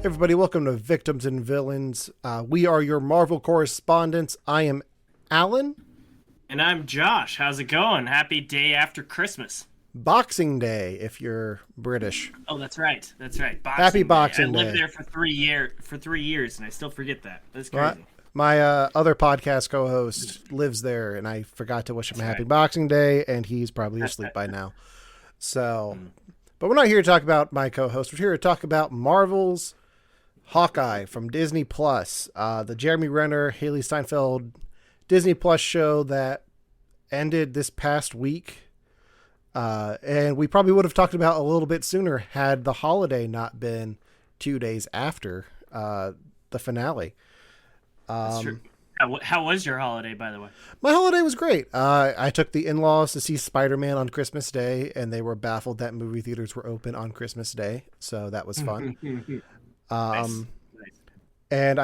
Everybody, welcome to Victims and Villains. We are your Marvel correspondents. I am Alan. And I'm Josh. How's it going? Happy day after Christmas. Boxing Day, if you're British. Oh, that's right. That's right. Happy Boxing Day. I Day. lived there for 3 years, and I still forget that. That's crazy. My other podcast co-host lives there, and I forgot to wish him a happy Boxing Day, and he's probably asleep by now. So, but we're not here to talk about my co-host. We're here to talk about Marvel's Hawkeye from Disney Plus, the Jeremy Renner, Haley Steinfeld Disney Plus show that ended this past week. And we probably would have talked about a little bit sooner had the holiday not been 2 days after the finale. That's true. How was your holiday, by the way? My holiday was great. I took the in-laws to see Spider-Man on Christmas Day, and they were baffled that movie theaters were open on Christmas Day, so that was fun. Nice. And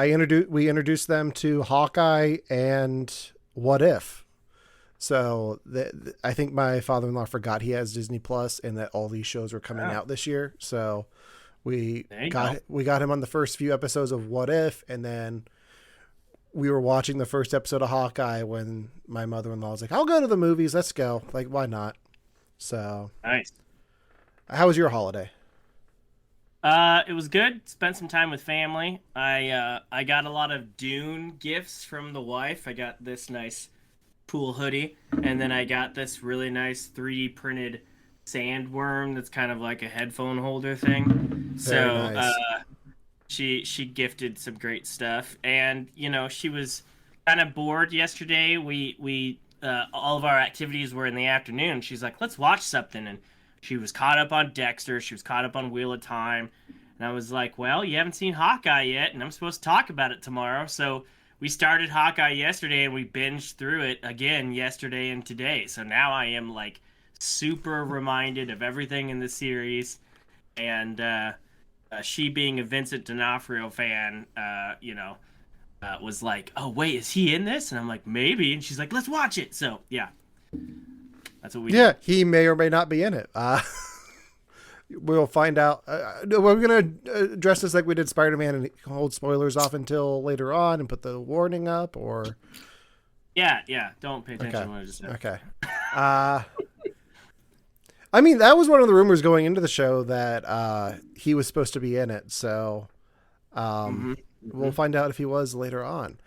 we introduced them to Hawkeye and What If. So I think my father-in-law forgot he has Disney Plus and that all these shows were coming out this year. So we got him on the first few episodes of What If, and then we were watching the first episode of Hawkeye when my mother-in-law was like, "I'll go to the movies. Let's go." Like, why not? So nice. How was your holiday? It was good. Spent some time with family. I got a lot of Dune gifts from the wife. I got this nice pool hoodie, and then I got this really nice 3D printed sandworm that's kind of like a headphone holder thing. Very nice. She gifted some great stuff, and she was kind of bored yesterday. We all of our activities were in the afternoon. She's like, "Let's watch something," and she was caught up on Dexter. She was caught up on Wheel of Time, and I was like, "Well, you haven't seen Hawkeye yet, and I'm supposed to talk about it tomorrow." So we started Hawkeye yesterday, and we binged through it again yesterday and today. So now I am like super reminded of everything in the series, and she being a Vincent D'Onofrio fan, was like, "Oh wait, is he in this?" And I'm like, "Maybe." And she's like, "Let's watch it." So yeah, that's what we did. He may or may not be in it. We'll find out. We're going to address this like we did Spider-Man and hold spoilers off until later on and put the warning up, or... Yeah. Don't pay attention to what I just said. Okay. I mean, that was one of the rumors going into the show that he was supposed to be in it. So we'll find out if he was later on.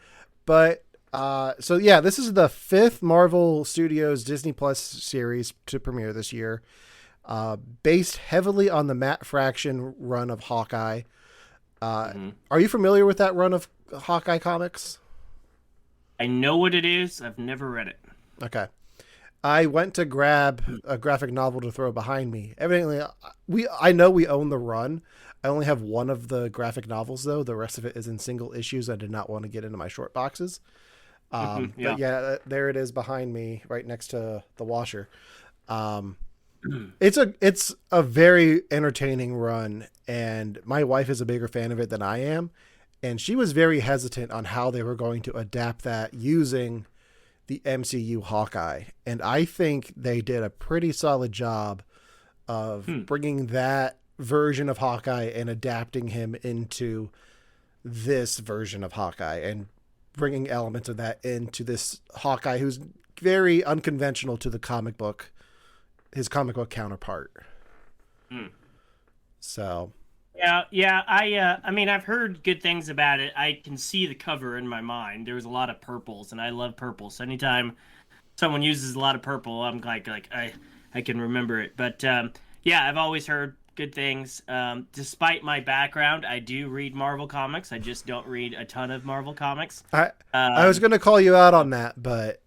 But this is the 5th Marvel Studios Disney Plus series to premiere this year. Based heavily on the Matt Fraction run of Hawkeye. Are you familiar with that run of Hawkeye Comics? I know what it is. I've never read it. Okay. I went to grab a graphic novel to throw behind me. Evidently, I know we own the run. I only have one of the graphic novels, though. The rest of it is in single issues. I did not want to get into my short boxes. But yeah, there it is behind me, right next to the washer. It's a very entertaining run, and my wife is a bigger fan of it than I am, and she was very hesitant on how they were going to adapt that using the MCU Hawkeye, and I think they did a pretty solid job of bringing that version of Hawkeye and adapting him into this version of Hawkeye and bringing elements of that into this Hawkeye who's very unconventional to the his comic book counterpart. So yeah. I mean, I've heard good things about it. I can see the cover in my mind. There was a lot of purples, and I love purple. So anytime someone uses a lot of purple, I'm like I can remember it. But I've always heard good things. Despite my background, I do read Marvel comics. I just don't read a ton of Marvel comics. I was going to call you out on that, but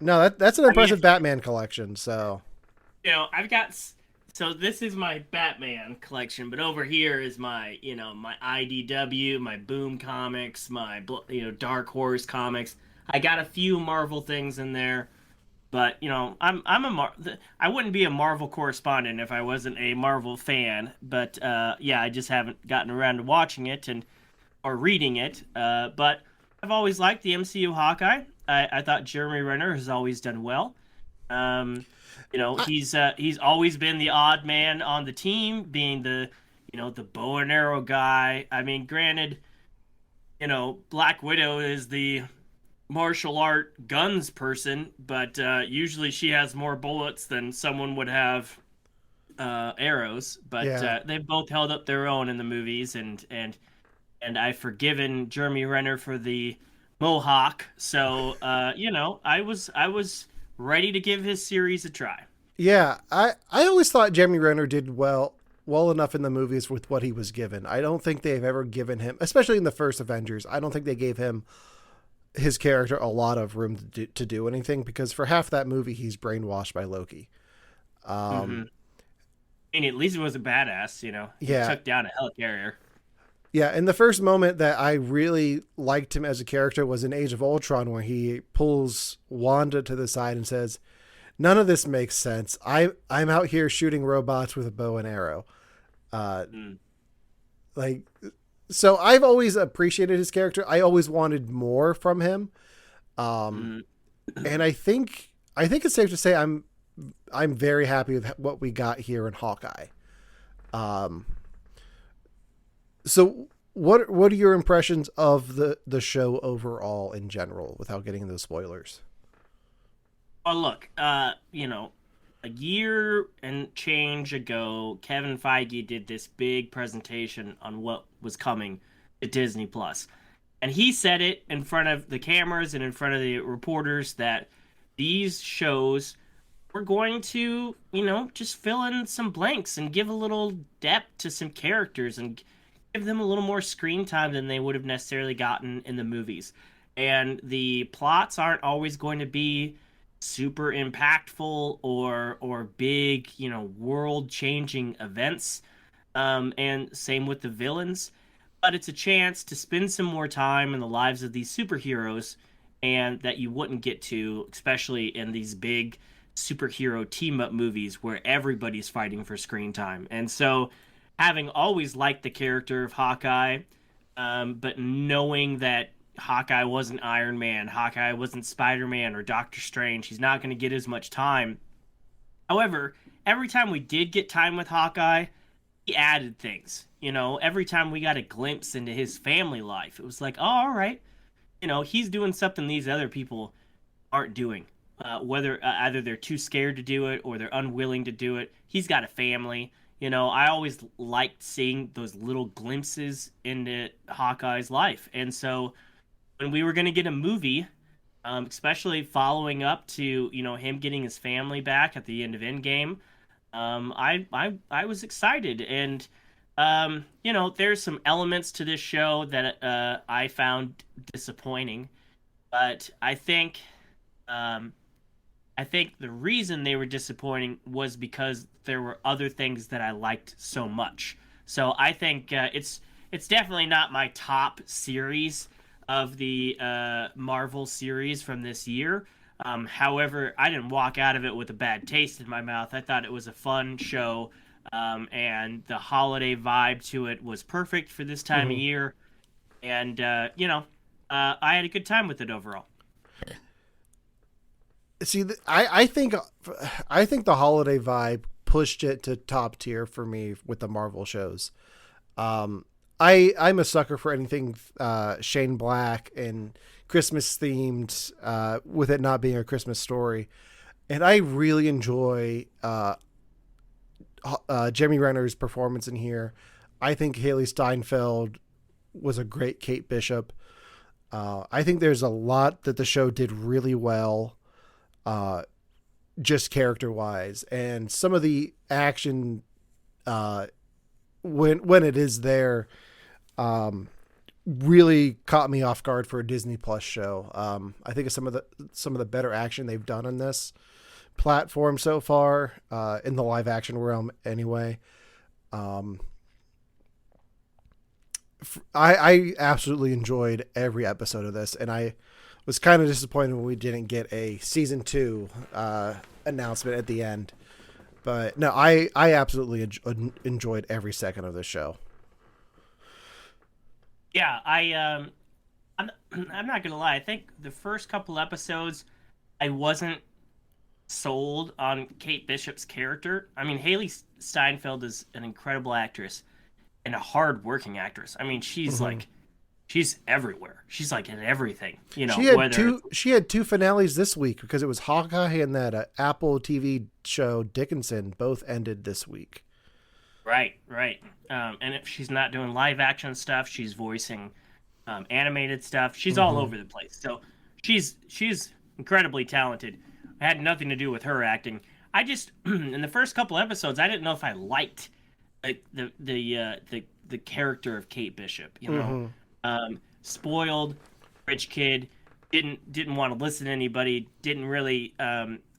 no, that's an impressive Batman collection. So. I've got, so this is my Batman collection, but over here is my, my IDW, my Boom comics, my, Dark Horse comics. I got a few Marvel things in there, but, I wouldn't be a Marvel correspondent if I wasn't a Marvel fan, but, I just haven't gotten around to watching it or reading it, but I've always liked the MCU Hawkeye. I thought Jeremy Renner has always done well. He's always been the odd man on the team, being the the bow and arrow guy. I mean, granted, Black Widow is the martial art guns person, but usually she has more bullets than someone would have arrows. But Yeah. they've both held up their own in the movies, and I've forgiven Jeremy Renner for the mohawk. So I was ready to give his series a try. Yeah, I always thought Jeremy Renner did well enough in the movies with what he was given. I don't think they've ever given him, especially in the first Avengers, I don't think they gave him his character a lot of room to do anything, because for half that movie he's brainwashed by Loki. Hmm. Um, I mean, at least he was a badass. He yeah, took down a helicarrier. yeah. And the first moment that I really liked him as a character was in Age of Ultron, where he pulls Wanda to the side and says, "None of this makes sense. I'm out here shooting robots with a bow and arrow." Uh, Mm. like, so I've always appreciated his character. I always wanted more from him. Um, Mm. and I think it's safe to say I'm very happy with what we got here in Hawkeye. Um, so what are your impressions of the show overall in general, without getting into spoilers? Well, look, a year and change ago, Kevin Feige did this big presentation on what was coming to Disney Plus. And he said it in front of the cameras and in front of the reporters that these shows were going to, just fill in some blanks and give a little depth to some characters and give them a little more screen time than they would have necessarily gotten in the movies. And the plots aren't always going to be super impactful or big, world changing events. And same with the villains. But it's a chance to spend some more time in the lives of these superheroes, and that you wouldn't get to, especially in these big superhero team up movies where everybody's fighting for screen time. And so, having always liked the character of Hawkeye, but knowing that Hawkeye wasn't Iron Man, Hawkeye wasn't Spider Man or Doctor Strange, he's not going to get as much time. However, every time we did get time with Hawkeye, he added things. Every time we got a glimpse into his family life, it was like, oh, all right, he's doing something these other people aren't doing. Whether either they're too scared to do it or they're unwilling to do it, he's got a family. I always liked seeing those little glimpses into Hawkeye's life. And so when we were going to get a movie, especially following up to, him getting his family back at the end of Endgame, I was excited. And there's some elements to this show that I found disappointing, but I think the reason they were disappointing was because there were other things that I liked so much. So I think it's definitely not my top series of the Marvel series from this year. However, I didn't walk out of it with a bad taste in my mouth. I thought it was a fun show, and the holiday vibe to it was perfect for this time of Mm-hmm. year. And I had a good time with it overall. See, I think the holiday vibe pushed it to top tier for me with the Marvel shows. I'm a sucker for anything Shane Black and Christmas themed, with it not being a Christmas story, and I really enjoy Jeremy Renner's performance in here. I think Haley Steinfeld was a great Kate Bishop. I think there's a lot that the show did really well, uh, just character wise, and some of the action, when it is there, um, really caught me off guard for a Disney Plus show. I think it's some of the better action they've done on this platform so far, in the live action realm anyway. Um, I absolutely enjoyed every episode of this, and I was kind of disappointed when we didn't get a season 2 announcement at the end. But no, I absolutely enjoyed every second of this show. Yeah, I'm not gonna lie. I think the first couple episodes, I wasn't sold on Kate Bishop's character. I mean, Haley Steinfeld is an incredible actress, and a hard-working actress. I mean, she's like, she's everywhere. She's like in everything, you know. She had two finales this week because it was Hawkeye and that Apple TV show Dickinson both ended this week. Right. And if she's not doing live action stuff, she's voicing animated stuff. She's all over the place. So she's incredibly talented. It had nothing to do with her acting. I just in the first couple episodes, I didn't know if I liked the character of Kate Bishop. You know, spoiled, rich kid, didn't want to listen to anybody, didn't really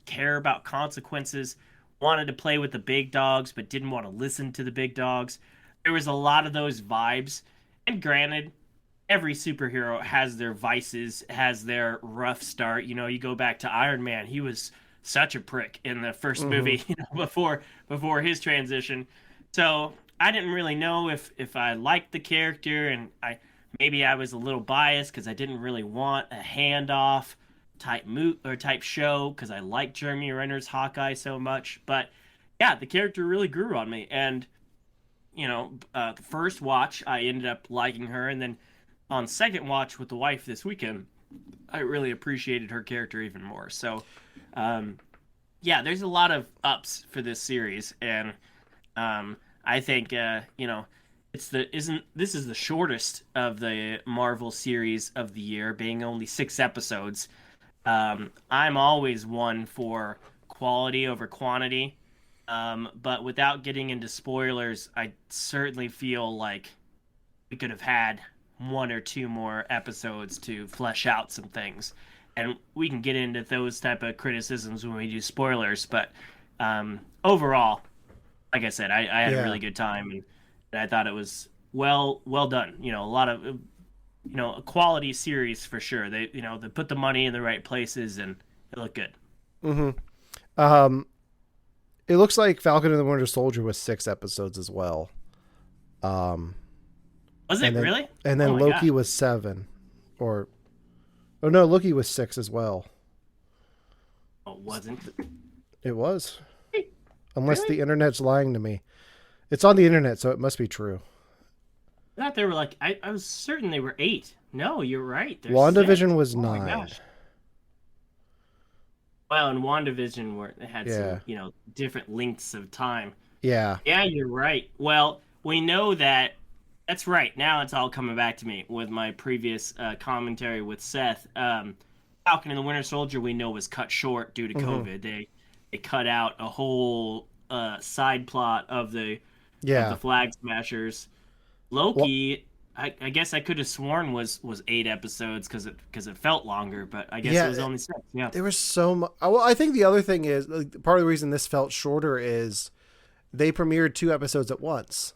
care about consequences. Wanted to play with the big dogs, but didn't want to listen to the big dogs. There was a lot of those vibes. And granted, every superhero has their vices, has their rough start. You know, you go back to Iron Man. He was such a prick in the first movie, you know, before his transition. So I didn't really know if I liked the character, and maybe I was a little biased because I didn't really want a handoff type show because I like Jeremy Renner's Hawkeye so much. But yeah, the character really grew on me, and you know, the first watch I ended up liking her, and then on second watch with the wife this weekend, I really appreciated her character even more. So yeah, there's a lot of ups for this series, and I think you know, this is the shortest of the Marvel series of the year, being only 6 episodes. I'm always one for quality over quantity, but without getting into spoilers, I certainly feel like we could have had 1 or 2 more episodes to flesh out some things, and we can get into those type of criticisms when we do spoilers. But overall, like I said, I had a really good time, and I thought it was well done. You know, a lot of, you know, a quality series for sure. They put the money in the right places, and it looked good. It looks like Falcon and the Winter Soldier was 6 episodes as well. Was it really? And then Loki was 7, no, Loki was 6 as well. Oh, it wasn't. It was. Unless the internet's lying to me. It's on the internet, so it must be true. I thought they were like, I was certain they were 8. No, you're right. WandaVision 6. was Oh 9. my gosh. Well, in WandaVision, where it had some, you know, different lengths of time. Yeah. Yeah, you're right. Well, we know that. That's right. Now it's all coming back to me with my previous commentary with Seth. Falcon and the Winter Soldier, we know, was cut short due to COVID. They cut out a whole side plot of the Flag Smashers. Loki, I guess I could have sworn was 8 episodes because it felt longer, but I guess it was only 6. Yeah, there was so much. Well, I think the other thing is, like, part of the reason this felt shorter is they premiered 2 episodes at once,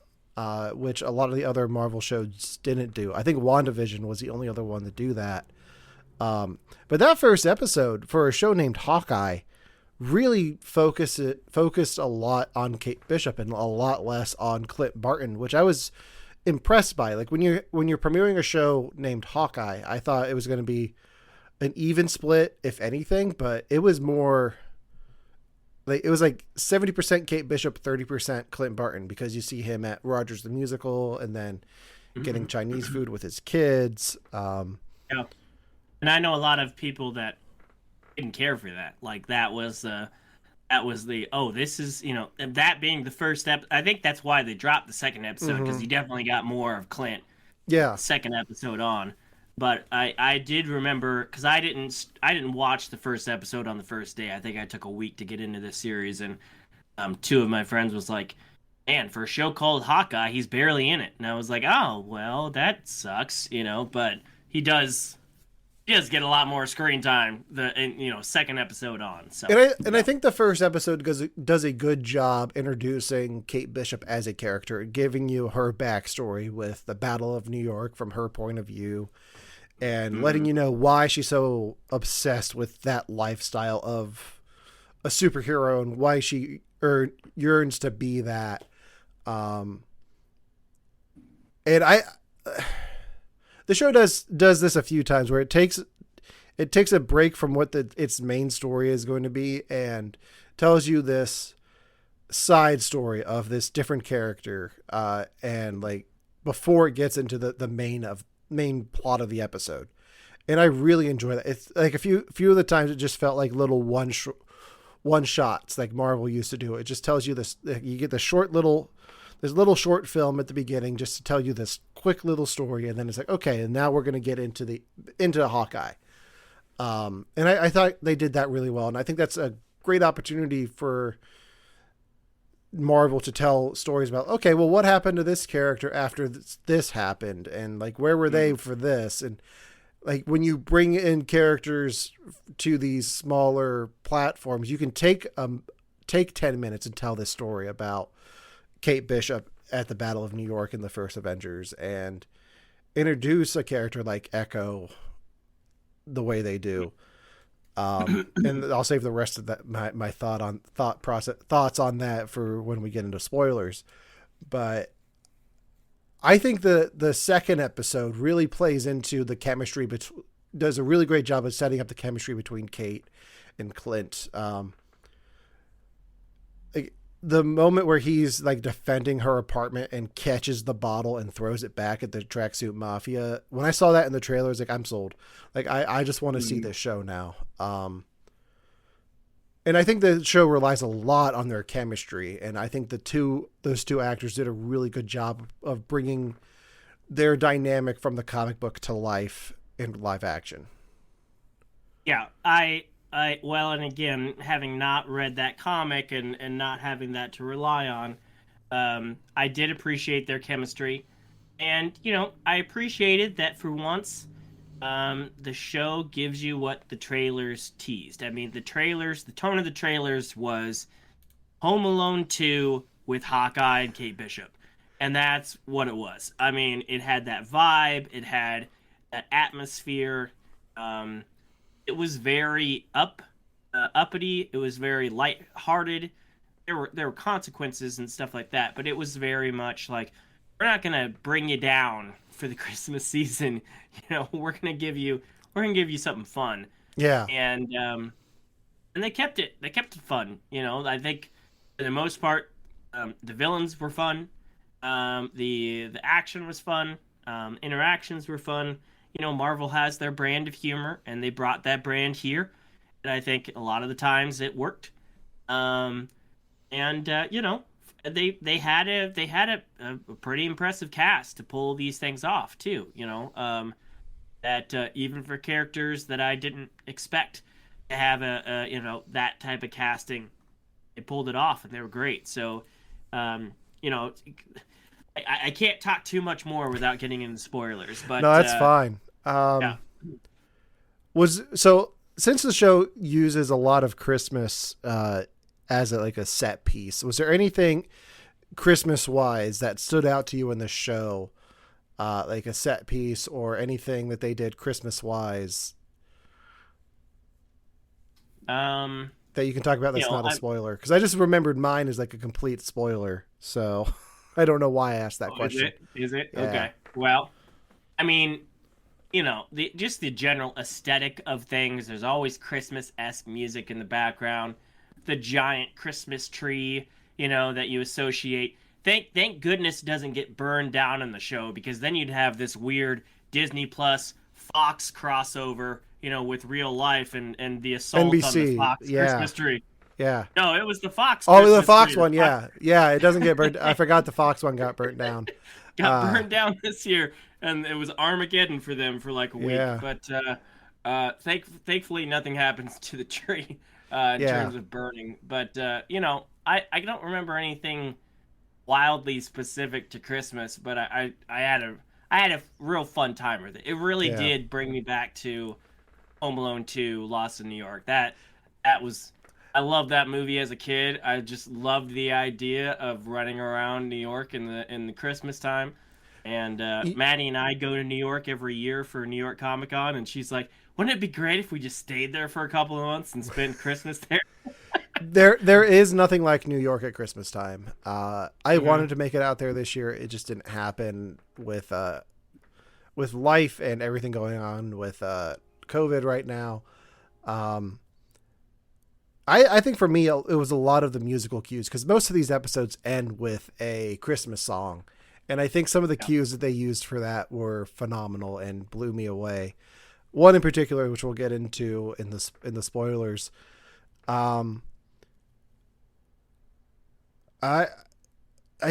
which a lot of the other Marvel shows didn't do. I think WandaVision was the only other one to do that. But that first episode for a show named Hawkeye really focused a lot on Kate Bishop and a lot less on Clint Barton, which I was impressed by. Like, when you're premiering a show named Hawkeye, I thought it was going to be an even split, if anything, but it was more like, it was like 70% Kate Bishop, 30% Clint Barton, because you see him at Rogers the Musical and then getting Chinese food with his kids. Yeah. And I know a lot of people that didn't care for that. Like, that was the this is, you know, and that being the first step. I think that's why they dropped the second episode, because you definitely got more of Clint. Yeah. Second episode on. But I did remember, because I didn't watch the first episode on the first day. I think I took a week to get into this series, and 2 of my friends was like, man, for a show called Hawkeye, he's barely in it. And I was like, oh, well, that sucks, you know, but he does get a lot more screen time second episode on. So I think the first episode does a good job introducing Kate Bishop as a character, giving you her backstory with the Battle of New York from her point of view, and letting you know why she's so obsessed with that lifestyle of a superhero and why she yearns to be that. And the show does this a few times where it takes a break from what its main story is going to be and tells you this side story of this different character, and like before it gets into the main plot of the episode. And I really enjoy that. It's like a few of the times it just felt like little one shots like Marvel used to do. It just tells you this. You get this little short film at the beginning just to tell you this quick little story, and then it's like, okay, and now we're going to get into Hawkeye. And I thought they did that really well, and I think that's a great opportunity for Marvel to tell stories about, okay, well, what happened to this character after this happened, and like where were they for this, and like when you bring in characters to these smaller platforms, you can take 10 minutes and tell this story about Kate Bishop at the Battle of New York in the first Avengers, and introduce a character like Echo the way they do. And I'll save the rest of that my thoughts on that for when we get into spoilers. But I think the second episode really plays into the chemistry, does a really great job of setting up the chemistry between Kate and Clint. The moment where he's like defending her apartment and catches the bottle and throws it back at the Tracksuit Mafia. When I saw that in the trailer, I was like, I'm sold. Like, I just want to see this show now. And I think the show relies a lot on their chemistry. And I think those two actors did a really good job of bringing their dynamic from the comic book to life in live action. Yeah, well, and again, having not read that comic and not having that to rely on, I did appreciate their chemistry. And, I appreciated that for once, the show gives you what the trailers teased. I mean, the tone of the trailers was Home Alone 2 with Hawkeye and Kate Bishop. And that's what it was. I mean, it had that vibe, it had that atmosphere. It was very uppity. It was very light-hearted. There were consequences and stuff like that, but it was very much like, we're not gonna bring you down for the Christmas season. We're gonna give you something fun. Yeah. And they kept it fun. I think for the most part, the villains were fun. The action was fun. Interactions were fun. Marvel has their brand of humor, and they brought that brand here. And I think a lot of the times it worked. They had a pretty impressive cast to pull these things off too. That even for characters that I didn't expect to have that type of casting, they pulled it off and they were great. So, I can't talk too much more without getting into spoilers, but no, that's fine. Yeah. Since the show uses a lot of Christmas as a set piece, was there anything Christmas wise that stood out to you in the show, like a set piece or anything that they did Christmas wise that you can talk about that's not a spoiler? Because I just remembered mine is like a complete spoiler, so I don't know why I asked that question. Is it? Yeah. Okay. Well, I mean, just the general aesthetic of things. There's always Christmas-esque music in the background. The giant Christmas tree, that you associate. Thank goodness it doesn't get burned down in the show, because then you'd have this weird Disney Plus Fox crossover, with real life and the assault NBC, on the Fox Christmas tree. Yeah. No, it was the Fox. Oh, Christmas the Fox tree. one. Yeah. Yeah. It doesn't get burned. I forgot the Fox one got burnt down. Got burned down this year, and it was Armageddon for them for like a week. Yeah. But thankfully nothing happens to the tree in terms of burning. But I don't remember anything wildly specific to Christmas, but I had a real fun time with it. It really did bring me back to Home Alone 2, Lost in New York. That was, I loved that movie as a kid. I just loved the idea of running around New York in the Christmas time. And Maddie and I go to New York every year for New York Comic Con, and she's like, wouldn't it be great if we just stayed there for a couple of months and spent Christmas there? There is nothing like New York at Christmas time. I wanted to make it out there this year. It just didn't happen with life and everything going on with COVID right now. I think for me, it was a lot of the musical cues, because most of these episodes end with a Christmas song. And I think some of the cues that they used for that were phenomenal and blew me away. One in particular, which we'll get into in the spoilers. I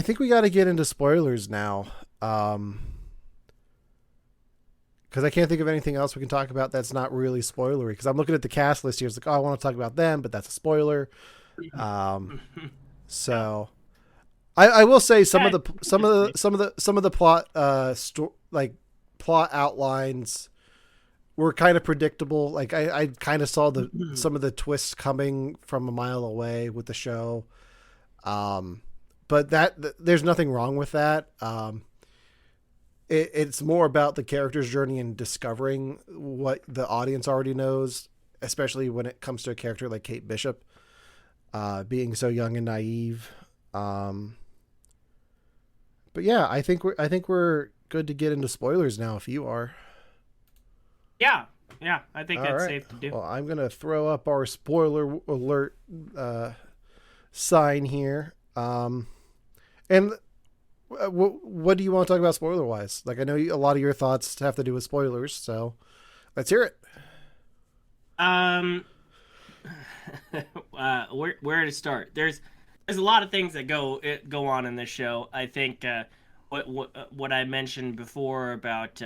think we got to get into spoilers now. Because I can't think of anything else we can talk about that's not really spoilery. Because I'm looking at the cast list here, it's like, oh, I want to talk about them, but that's a spoiler. So, I will say some of the plot plot outlines were kind of predictable. Like I kind of saw some of the twists coming from a mile away with the show. But there's nothing wrong with that. It's more about the character's journey and discovering what the audience already knows, especially when it comes to a character like Kate Bishop, being so young and naive. But yeah, I think we're good to get into spoilers now. If you are, yeah, I think that's safe to do. Well, I'm gonna throw up our spoiler alert sign here. And what do you want to talk about spoiler wise? Like, I know a lot of your thoughts have to do with spoilers, so let's hear it. Where to start? There's a lot of things that go on in this show. I think what I mentioned before about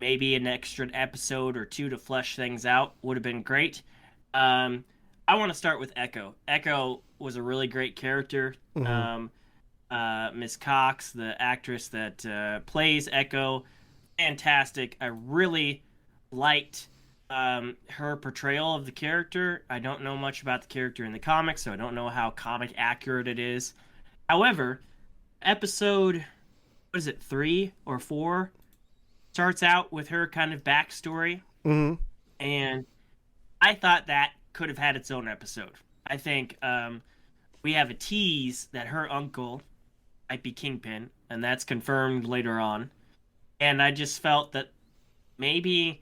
maybe an extra episode or two to flesh things out would have been great. I want to start with Echo. Echo was a really great character. Mm-hmm. Miss Cox, the actress that plays Echo, fantastic. I really liked her portrayal of the character. I don't know much about the character in the comics, so I don't know how comic accurate it is. However, episode, 3 or 4, starts out with her kind of backstory. Mm-hmm. And I thought that could have had its own episode. I think we have a tease that her uncle might be Kingpin, and that's confirmed later on. And I just felt that maybe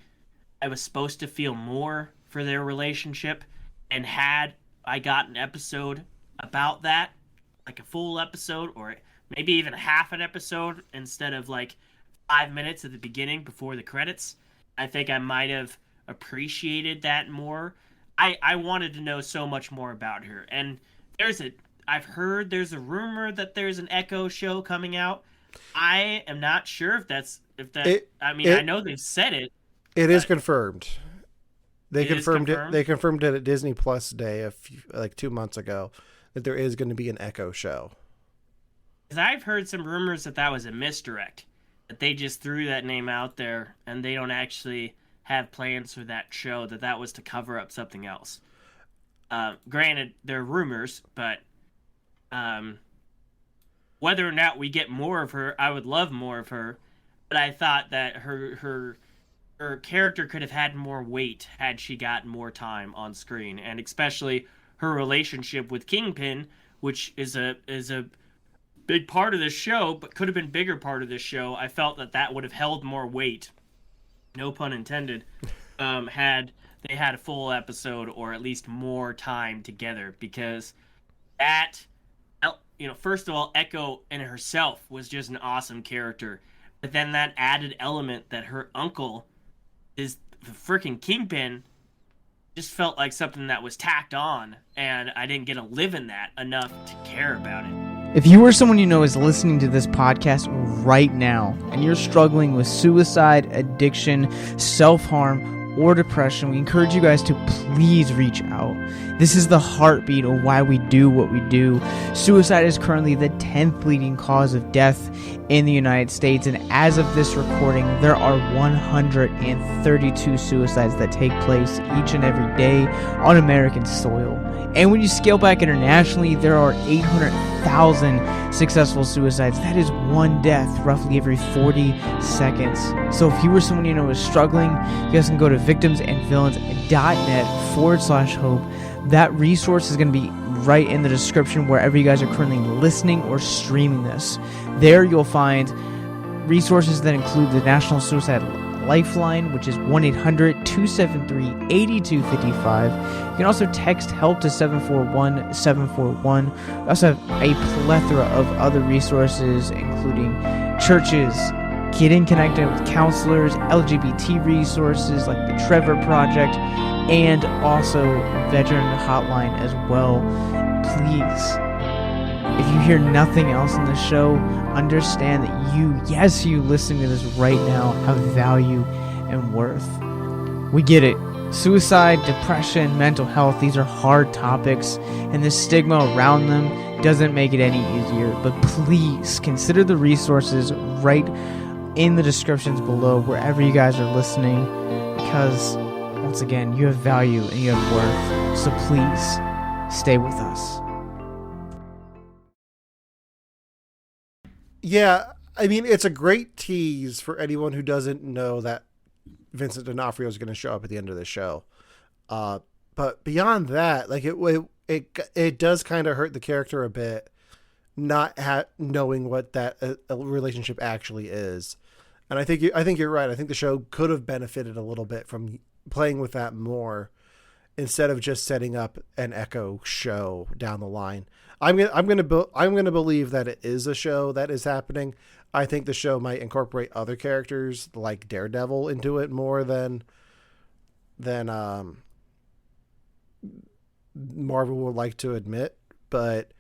I was supposed to feel more for their relationship, and had I got an episode about that, like a full episode, or maybe even half an episode instead of like 5 minutes at the beginning before the credits, I think I might have appreciated that more. I wanted to know so much more about her. And I've heard there's a rumor that there's an Echo show coming out. I am not sure if that. I know they've said it. It is confirmed. They confirmed it. They confirmed it at Disney-Plus Day 2 months ago that there is going to be an Echo show. Because I've heard some rumors that was a misdirect, that they just threw that name out there and they don't actually have plans for that show. That was to cover up something else. Granted, they're rumors, but whether or not we get more of her, I would love more of her. But I thought that her character could have had more weight had she gotten more time on screen, and especially her relationship with Kingpin, which is a big part of this show, but could have been a bigger part of this show. I felt that would have held more weight, no pun intended, had they had a full episode or at least more time together, because that, first of all, Echo in herself was just an awesome character, but then that added element that her uncle is the freaking Kingpin just felt like something that was tacked on, and I didn't get to live in that enough to care about it. If you or someone you know is listening to this podcast right now and you're struggling with suicide, addiction, self-harm, or depression, we encourage you guys to please reach out. This is the heartbeat of why we do what we do. Suicide is currently the 10th leading cause of death in the United States, and as of this recording, there are 132 suicides that take place each and every day on American soil. And when you scale back internationally, there are 800,000 successful suicides. That is one death roughly every 40 seconds. So if you or someone you know is struggling, you guys can go to victimsandvillains.net/hope. That resource is going to be right in the description wherever you guys are currently listening or streaming this. There you'll find resources that include the National Suicide Lifeline, which is 1-800-273-8255. You can also text HELP to 741-741. We also have a plethora of other resources, including churches, getting connected with counselors, LGBT resources like the Trevor Project, and also veteran hotline as well. Please, if you hear nothing else in the show, understand that you listening to this right now, have value and worth. We get it. Suicide, depression, mental health, these are hard topics, and the stigma around them doesn't make it any easier. But please consider the resources right in the descriptions below, wherever you guys are listening, because once again, you have value and you have worth. So please stay with us. Yeah, I mean, it's a great tease for anyone who doesn't know that Vincent D'Onofrio is going to show up at the end of the show. But beyond that, like it does kind of hurt the character a bit, not knowing what that relationship actually is. And I think you're right. I think the show could have benefited a little bit from playing with that more, instead of just setting up an Echo show down the line. I'm gonna believe that it is a show that is happening. I think the show might incorporate other characters like Daredevil into it more than Marvel would like to admit. But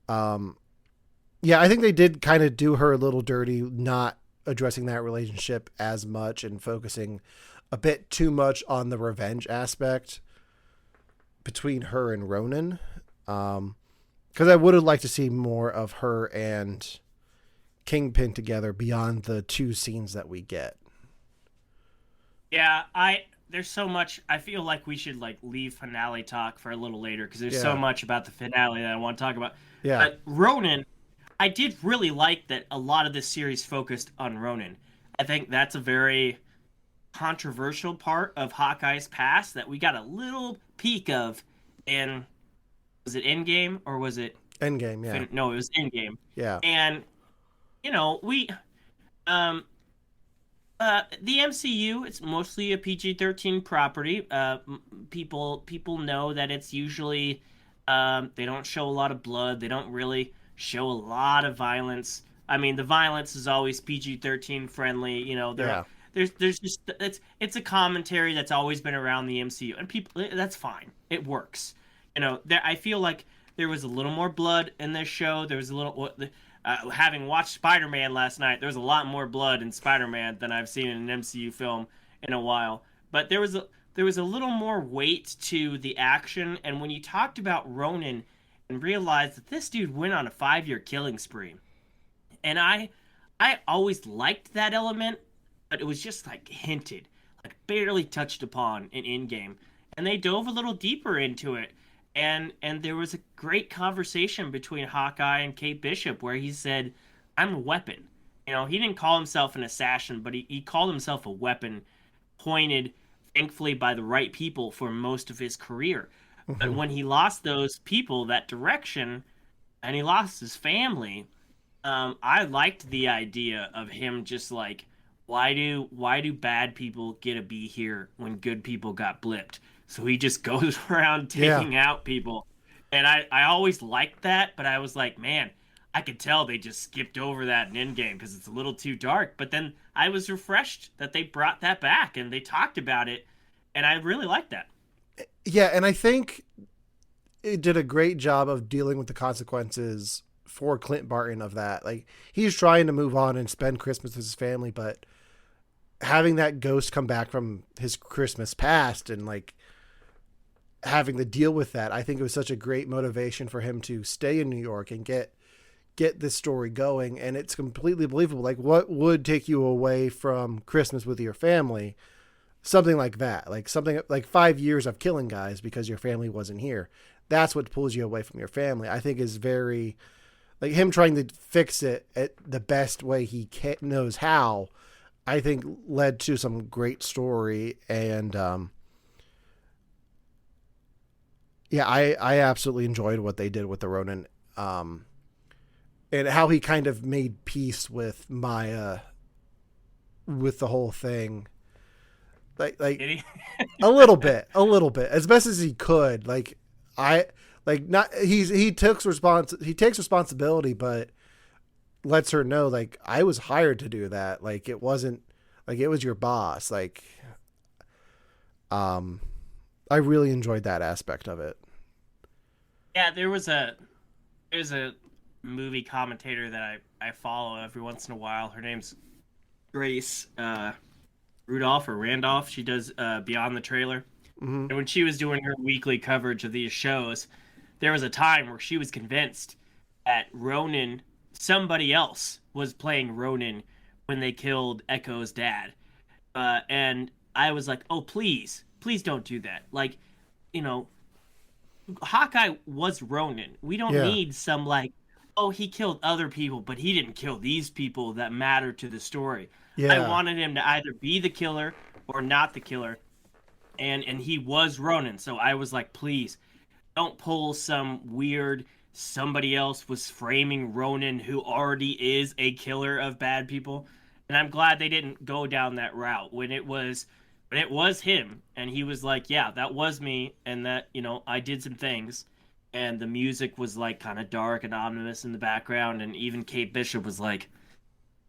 yeah, I think they did kind of do her a little dirty, not addressing that relationship as much and focusing a bit too much on the revenge aspect between her and Ronin. Because I would have liked to see more of her and Kingpin together beyond the 2 scenes that we get. Yeah, there's so much. I feel like we should leave finale talk for a little later, because there's so much about the finale that I want to talk about. Yeah. But Ronin, I did really like that a lot of this series focused on Ronin. I think that's a very controversial part of Hawkeye's past that we got a little peek of in, was it Endgame or was it Endgame? Yeah. No, it was Endgame. Yeah. And we the MCU, it's mostly a PG-13 property. People know that it's usually they don't show a lot of blood. They don't really show a lot of violence. I mean, the violence is always PG-13 friendly. There's just it's a commentary that's always been around the MCU, and people, that's fine. It works. I feel like there was a little more blood in this show. There was a little. Having watched Spider-Man last night, there was a lot more blood in Spider-Man than I've seen in an MCU film in a while. But there was a little more weight to the action, and when you talked about Ronin and realized that this dude went on a 5-year killing spree, and I always liked that element, but it was just hinted, barely touched upon in Endgame, and they dove a little deeper into it. And there was a great conversation between Hawkeye and Kate Bishop where he said, "I'm a weapon." He didn't call himself an assassin, but he called himself a weapon, pointed, thankfully, by the right people for most of his career. Mm-hmm. But when he lost those people, that direction, and he lost his family, I liked the idea of him just why do bad people get to be here when good people got blipped? So he just goes around taking out people. And I always liked that, but I was like, man, I could tell they just skipped over that in Endgame because it's a little too dark. But then I was refreshed that they brought that back and they talked about it, and I really liked that. Yeah, and I think it did a great job of dealing with the consequences for Clint Barton of that. He's trying to move on and spend Christmas with his family, but having that ghost come back from his Christmas past and having to deal with that, I think it was such a great motivation for him to stay in New York and get this story going. And it's completely believable. What would take you away from Christmas with your family? Something like that, something like 5 years of killing guys because your family wasn't here. That's what pulls you away from your family. I think is very him trying to fix it at the best way he knows how. I think led to some great story. And, yeah, I absolutely enjoyed what they did with the Ronin, and how he kind of made peace with Maya, with the whole thing. Like Did he? a little bit, as best as he could. He takes responsibility, but lets her know, like, I was hired to do that. Like, it wasn't like it was your boss. Like, I really enjoyed that aspect of it. Yeah, there's a movie commentator that I follow every once in a while. Her name's Grace Rudolph or Randolph. She does Beyond the Trailer. Mm-hmm. And when she was doing her weekly coverage of these shows, there was a time where she was convinced that Ronin, somebody else was playing Ronin when they killed Echo's dad. And I was like, oh, please don't do that. Like, you know, Hawkeye was Ronin. We don't need some, like, oh, he killed other people, but he didn't kill these people that matter to the story. Yeah. I wanted him to either be the killer or not the killer. And he was Ronin. So I was like, please don't pull some weird somebody else was framing Ronin who already is a killer of bad people. And I'm glad they didn't go down that route when it was him and he was like, yeah, that was me, and that, you know, I did some things, and the music was like kind of dark and ominous in the background, and even Kate Bishop was like,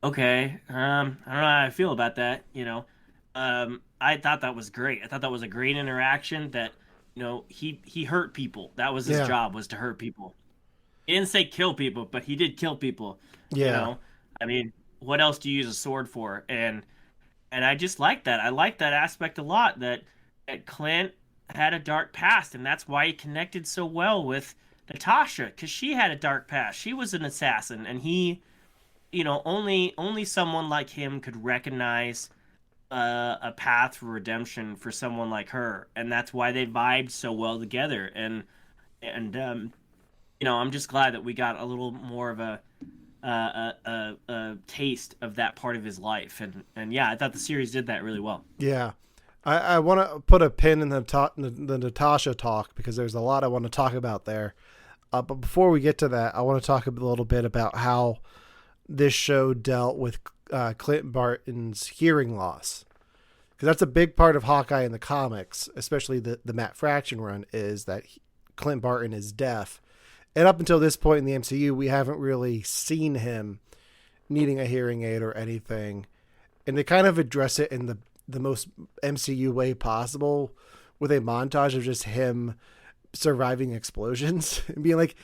okay, I don't know how I feel about that, you know. I thought that was great. I thought that was a great interaction that, you know, he hurt people. That was his job, was to hurt people. He didn't say kill people, but he did kill people. Yeah. You know, I mean, what else do you use a sword for? And I just like that. I like that aspect a lot, that Clint had a dark past, and that's why he connected so well with Natasha, because she had a dark past. She was an assassin, and he, you know, only someone like him could recognize a path for redemption for someone like her, and that's why they vibed so well together. And you know, I'm just glad that we got a little more of a taste of that part of his life, and yeah, I thought the series did that really well. Yeah, I want to put a pin in the Natasha talk, because there's a lot I want to talk about there. But before we get to that, I want to talk a little bit about how this show dealt with Clint Barton's hearing loss, because that's a big part of Hawkeye in the comics, especially the Matt Fraction run, is that Clint Barton is deaf. And up until this point in the MCU, we haven't really seen him needing a hearing aid or anything. And they kind of address it in the most MCU way possible, with a montage of just him surviving explosions and being like,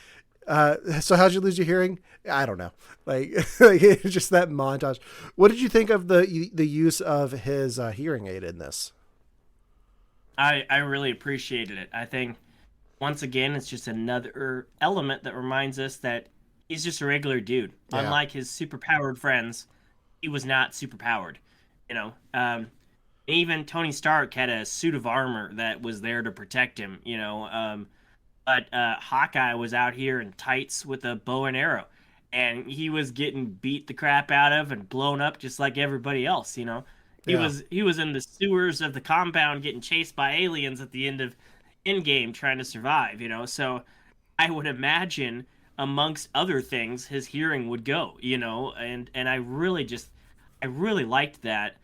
so how'd you lose your hearing? I don't know. Like it's just that montage. What did you think of the use of his hearing aid in this? I really appreciated it. I think, once again, it's just another element that reminds us that he's just a regular dude. Yeah. Unlike his superpowered friends, he was not superpowered. You know, even Tony Stark had a suit of armor that was there to protect him. You know, but Hawkeye was out here in tights with a bow and arrow, and he was getting beat the crap out of and blown up just like everybody else. You know, he was in the sewers of the compound getting chased by aliens at the end of Endgame trying to survive, you know. So I would imagine, amongst other things, his hearing would go, you know, and I really liked that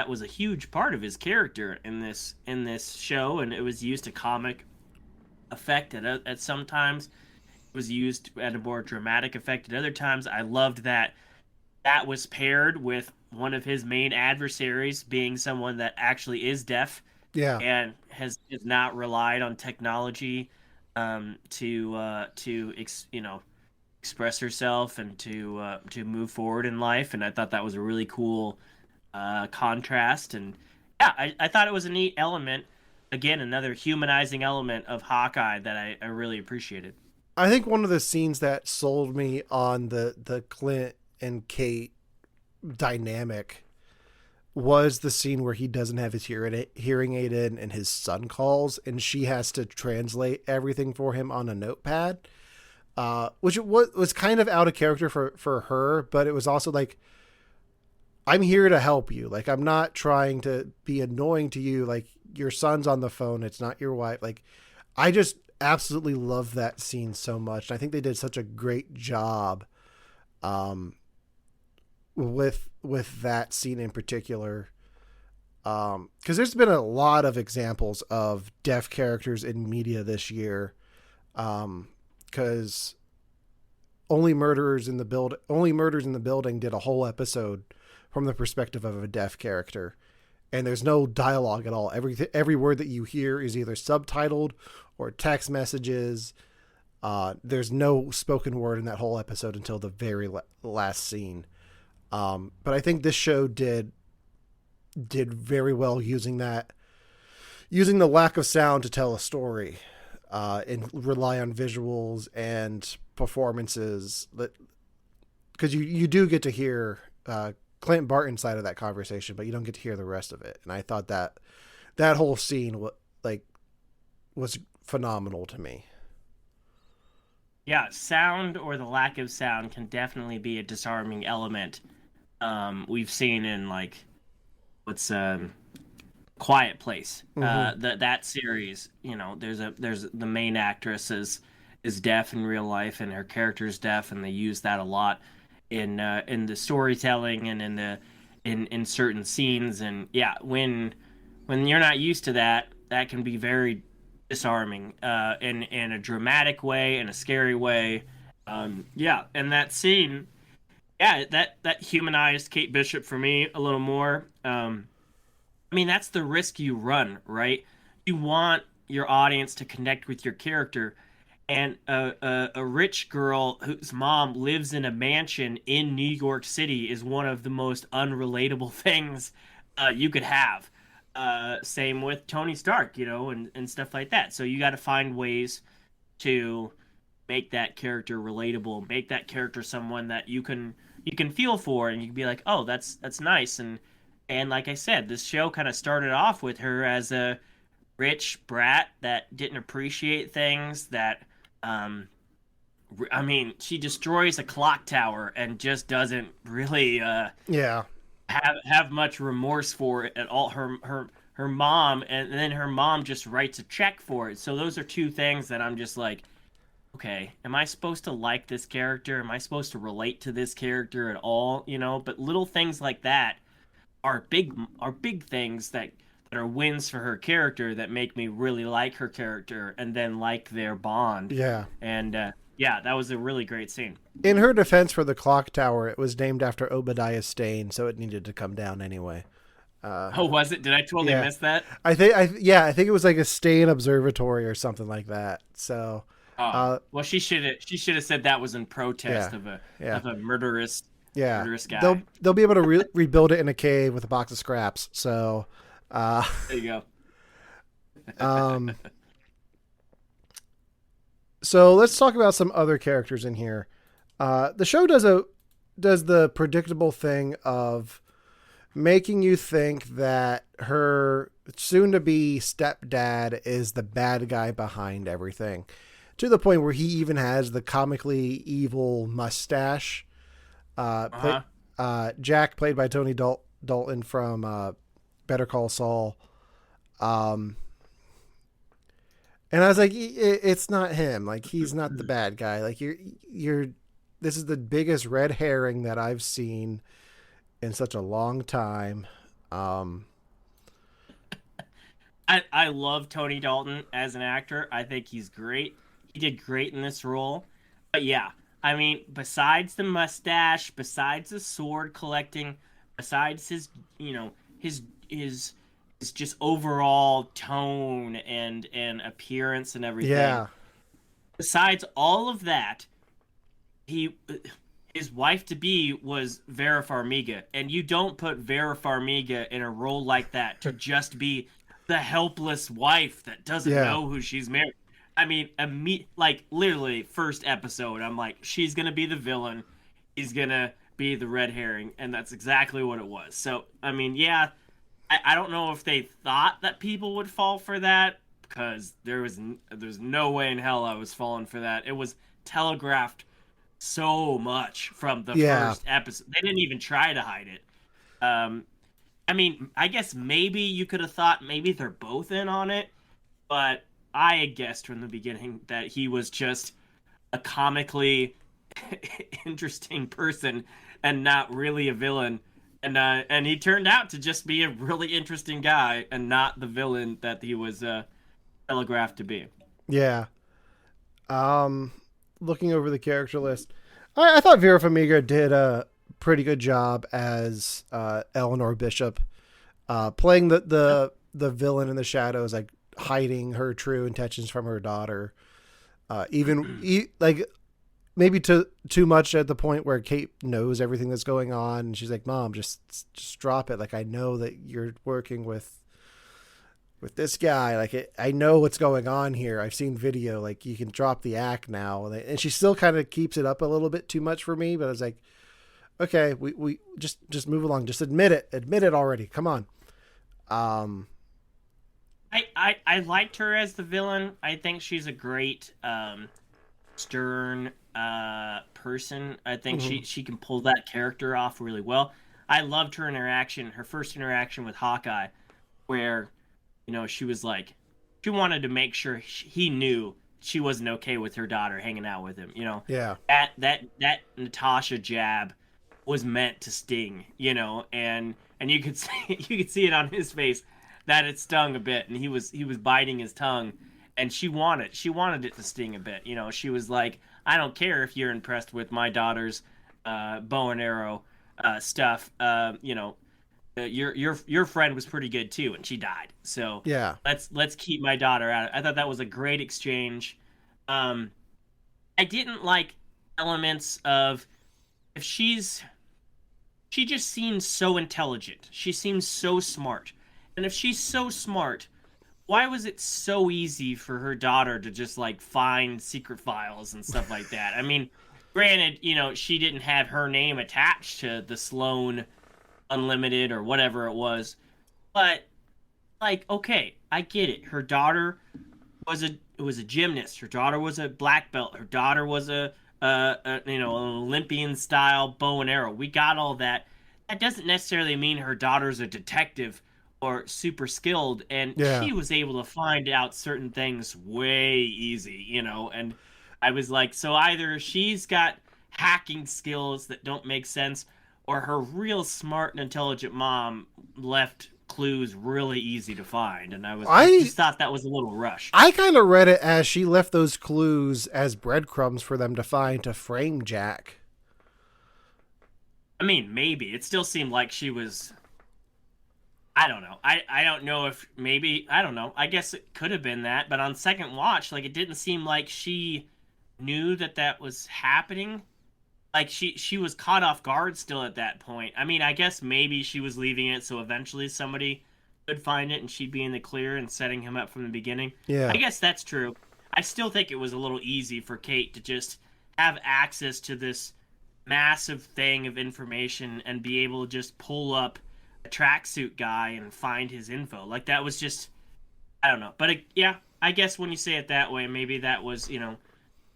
was a huge part of his character in this show, and it was used to comic effect at some times. It was used at a more dramatic effect at other times. I loved that was paired with one of his main adversaries being someone that actually is deaf. Yeah, and has not relied on technology to express herself and to move forward in life. And I thought that was a really cool contrast. And yeah, I thought it was a neat element. Again, another humanizing element of Hawkeye that I really appreciated. I think one of the scenes that sold me on the Clint and Kate dynamic was the scene where he doesn't have his hearing aid in, and his son calls, and she has to translate everything for him on a notepad, which was kind of out of character for her, but it was also like, I'm here to help you. Like, I'm not trying to be annoying to you. Like, your son's on the phone. It's not your wife. Like, I just absolutely love that scene so much. And I think they did such a great job with that scene in particular. Because there's been a lot of examples of deaf characters in media this year. Because Only Murders in the Building did a whole episode from the perspective of a deaf character, and there's no dialogue at all. Every word that you hear is either subtitled or text messages. There's no spoken word in that whole episode until the very last scene. But I think this show did very well using the lack of sound to tell a story, and rely on visuals and performances, because you do get to hear Clint Barton's side of that conversation, but you don't get to hear the rest of it. And I thought that whole scene was phenomenal to me. Yeah, sound or the lack of sound can definitely be a disarming element. We've seen in what's Quiet Place, that series. There's the main actress is deaf in real life, and her character's deaf, and they use that a lot in the storytelling and in certain scenes. And yeah, when you're not used to that can be very disarming, in a dramatic way, in a scary way. And that scene, that humanized Kate Bishop for me a little more. That's the risk you run, right? You want your audience to connect with your character, and a rich girl whose mom lives in a mansion in New York City is one of the most unrelatable things you could have. Same with Tony Stark, and stuff like that. So you got to find ways to make that character relatable, make that character someone that you can feel for, and you can be like, oh, that's nice. And like I said, this show kind of started off with her as a rich brat that didn't appreciate things, that she destroys a clock tower and just doesn't really have much remorse for it at all. Her mom, and then her mom just writes a check for it. So those are two things that I'm just like, okay, am I supposed to like this character? Am I supposed to relate to this character at all? But little things like that are big things that are wins for her character that make me really like her character and then like their bond. Yeah. And that was a really great scene. In her defense for the clock tower, it was named after Obadiah Stane, so it needed to come down anyway. Was it? Did I totally miss that? I think it was like a Stane Observatory or something like that. So, well, she should have said that was in protest of a murderous guy. They'll be able to rebuild it in a cave with a box of scraps. So, there you go. So let's talk about some other characters in here. The show does the predictable thing of making you think that her soon-to-be stepdad is the bad guy behind everything, to the point where he even has the comically evil mustache. Jack, played by Tony Dalton from Better Call Saul. And I was like, it's not him. Like, he's not the bad guy. Like, this is the biggest red herring that I've seen in such a long time. I love Tony Dalton as an actor. I think he's great. He did great in this role. But yeah, besides the mustache, besides the sword collecting, besides his just overall tone and appearance and everything. Yeah. Besides all of that, his wife-to-be was Vera Farmiga, and you don't put Vera Farmiga in a role like that to just be the helpless wife that doesn't know who she's married. Literally first episode, I'm like, she's gonna be the villain, he's gonna be the red herring, and that's exactly what it was. So, I don't know if they thought that people would fall for that, because there's no way in hell I was falling for that. It was telegraphed so much from the first episode. They didn't even try to hide it. I guess maybe you could have thought maybe they're both in on it, but I had guessed from the beginning that he was just a comically interesting person and not really a villain And he turned out to just be a really interesting guy and not the villain that he was telegraphed to be. Yeah. Looking over the character list, I thought Vera Farmiga did a pretty good job as Eleanor Bishop, playing the villain in the shadows, like hiding her true intentions from her daughter. Like maybe too much at the point where Kate knows everything that's going on, and she's like, "Mom, just drop it. Like I know that you're working with this guy. Like I know what's going on here. I've seen video. Like you can drop the act now." And she still kind of keeps it up a little bit too much for me. But I was like, okay, we just move along. Just admit it already. Come on. I liked her as the villain. I think she's a great stern person. I think she can pull that character off really well. I loved her first interaction with Hawkeye, where she was like, she wanted to make sure he knew she wasn't okay with her daughter hanging out with him. Yeah. That Natasha jab was meant to sting. And you could see it on his face that it stung a bit, and he was biting his tongue, and she wanted it to sting a bit. She was like, I don't care if you're impressed with my daughter's bow and arrow stuff. Your friend was pretty good too, and she died. So yeah, let's keep my daughter out. I thought that was a great exchange. I didn't like elements of she just seems so intelligent. She seems so smart. And if she's so smart, why was it so easy for her daughter to just like find secret files and stuff like that? I mean, granted, she didn't have her name attached to the Sloan Unlimited or whatever it was, but like, okay, I get it. Her daughter was a gymnast. Her daughter was a black belt. Her daughter was an Olympian style bow and arrow. We got all that. That doesn't necessarily mean her daughter's a detective or super skilled, and she was able to find out certain things way easy, and I was like, so either she's got hacking skills that don't make sense, or her real smart and intelligent mom left clues really easy to find, and I just thought that was a little rushed. I kind of read it as she left those clues as breadcrumbs for them to find to frame Jack. I mean, maybe. It still seemed like she was... I don't know. I don't know if maybe... I don't know. I guess it could have been that, but on second watch, like, it didn't seem like she knew that was happening. Like, she was caught off guard still at that point. I mean, I guess maybe she was leaving it so eventually somebody could find it and she'd be in the clear and setting him up from the beginning. Yeah. I guess that's true. I still think it was a little easy for Kate to just have access to this massive thing of information and be able to just pull up a tracksuit guy and find his info. Like, that was just... I don't know. But, I guess when you say it that way, maybe that was,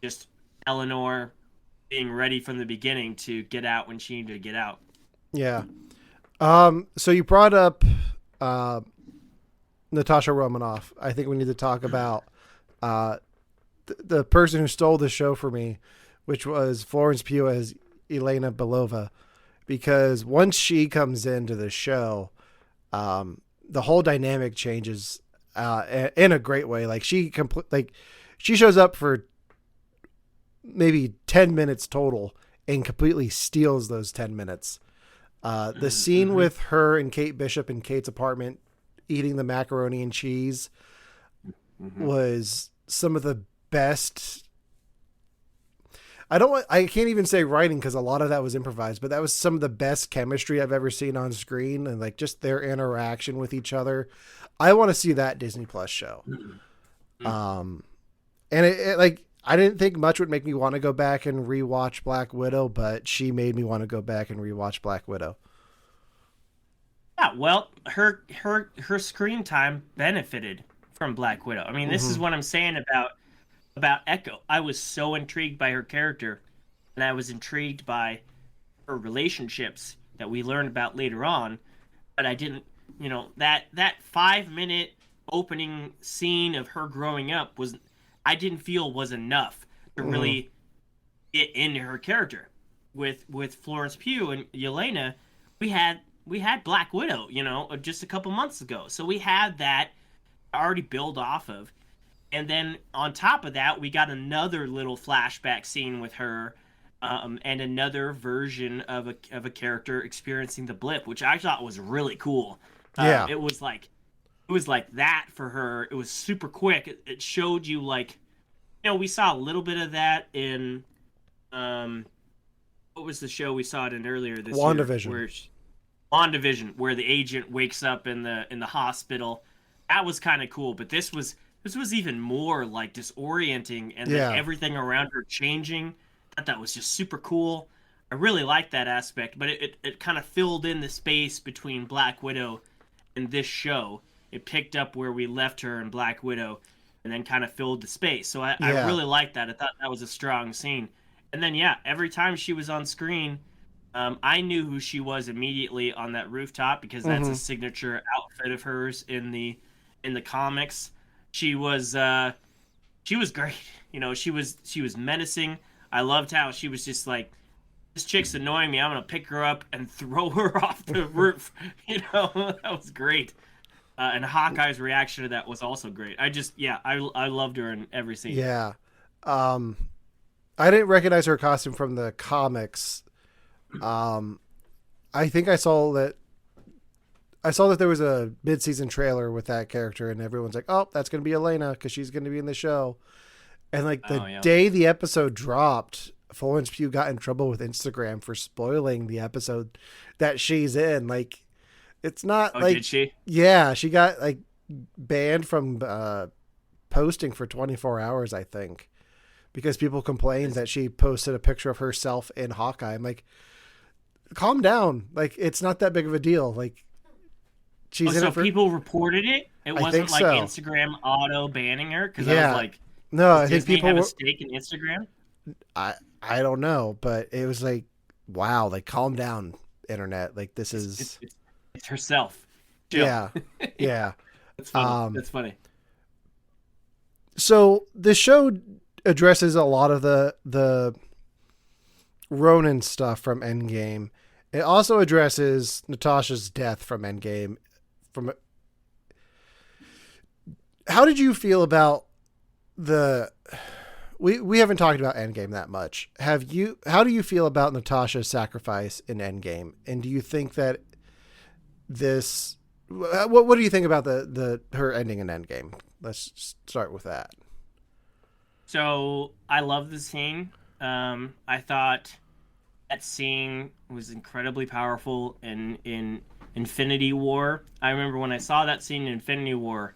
just Eleanor being ready from the beginning to get out when she needed to get out. Yeah. So you brought up Natasha Romanoff. I think we need to talk about the person who stole the show for me, which was Florence Pugh as Elena Belova. Because once she comes into the show, the whole dynamic changes in a great way. Like she shows up for maybe 10 minutes total and completely steals those 10 minutes. The scene with her and Kate Bishop in Kate's apartment eating the macaroni and cheese was some of the best. I can't even say writing because a lot of that was improvised, but that was some of the best chemistry I've ever seen on screen, and like just their interaction with each other. I want to see that Disney Plus show. And it like, I didn't think much would make me want to go back and rewatch Black Widow, but she made me want to go back and rewatch Black Widow. Yeah, well, her screen time benefited from Black Widow. I mean, this is what I'm saying about Echo. I was so intrigued by her character, and I was intrigued by her relationships that we learned about later on, but I didn't, that 5-minute opening scene of her growing up I didn't feel was enough to really get into her character. With Florence Pugh and Yelena, we had Black Widow, just a couple months ago. So we had that already build off of. And then on top of that, we got another little flashback scene with her, and another version of a character experiencing the blip, which I thought was really cool. Yeah. It was like that for her. It was super quick. It showed you, like, we saw a little bit of that in what was the show we saw it in earlier this year? WandaVision, where the agent wakes up in the hospital. That was kind of cool, but this was even more like disorienting, and then everything around her changing. I thought that was just super cool. I really liked that aspect, but it kind of filled in the space between Black Widow and this show. It picked up where we left her in Black Widow, and then kind of filled the space. So I really liked that. I thought that was a strong scene. And then, every time she was on screen, I knew who she was immediately on that rooftop, because that's a signature outfit of hers in the comics. She was great. She was menacing. I loved how she was just like, this chick's annoying me. I'm gonna pick her up and throw her off the roof. That was great. And Hawkeye's reaction to that was also great. I loved her in every scene. Yeah. I didn't recognize her costume from the comics. I think I saw that there was a mid-season trailer with that character, and everyone's like, oh, that's going to be Elena because she's going to be in the show. And like the day the episode dropped, Florence Pugh got in trouble with Instagram for spoiling the episode that she's in. Like, it's not did she? Yeah, she got like banned from posting for 24 hours, I think, because people complained that she posted a picture of herself in Hawkeye. I'm like, calm down. Like, it's not that big of a deal. Like, she's in it for... people reported it? It wasn't like Instagram auto banning her? Because I was like, no, I think Disney people have a stake in Instagram? I don't know, but it was like, wow, like, calm down, internet. Like, this is... It's herself. Jill. Yeah. Yeah. That's funny. That's funny. So the show addresses a lot of the Ronin stuff from Endgame. It also addresses Natasha's death from Endgame. How did you feel about we haven't talked about Endgame that much. How do you feel about Natashas Sacrifice in Endgame? And do you think that what do you think about her ending in Endgame? Let's start with that. So I love the scene. I thought that scene was incredibly powerful in Infinity War. I remember when I saw that scene in Infinity War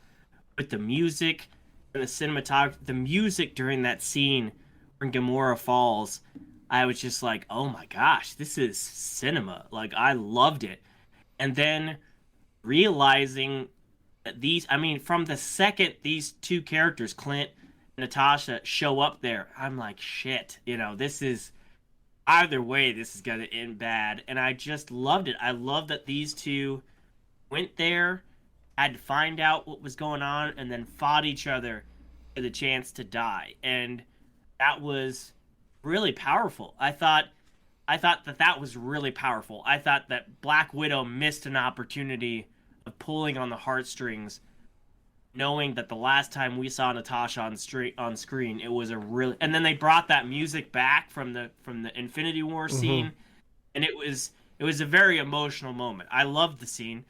with the music and the cinematography, the music during that scene when Gamora falls, I was just like, oh my gosh, this is cinema. Like, I loved it. And then realizing that from the second these two characters, Clint and Natasha, show up there, I'm like, shit, this is, either way, this is going to end bad. And I just loved it. I love that these two went there, had to find out what was going on, and then fought each other for the chance to die. And that was really powerful. I thought that was really powerful. I thought that Black Widow missed an opportunity of pulling on the heartstrings, knowing that the last time we saw Natasha on screen, it was and then they brought that music back from the Infinity War scene, and it was a very emotional moment. I loved the scene.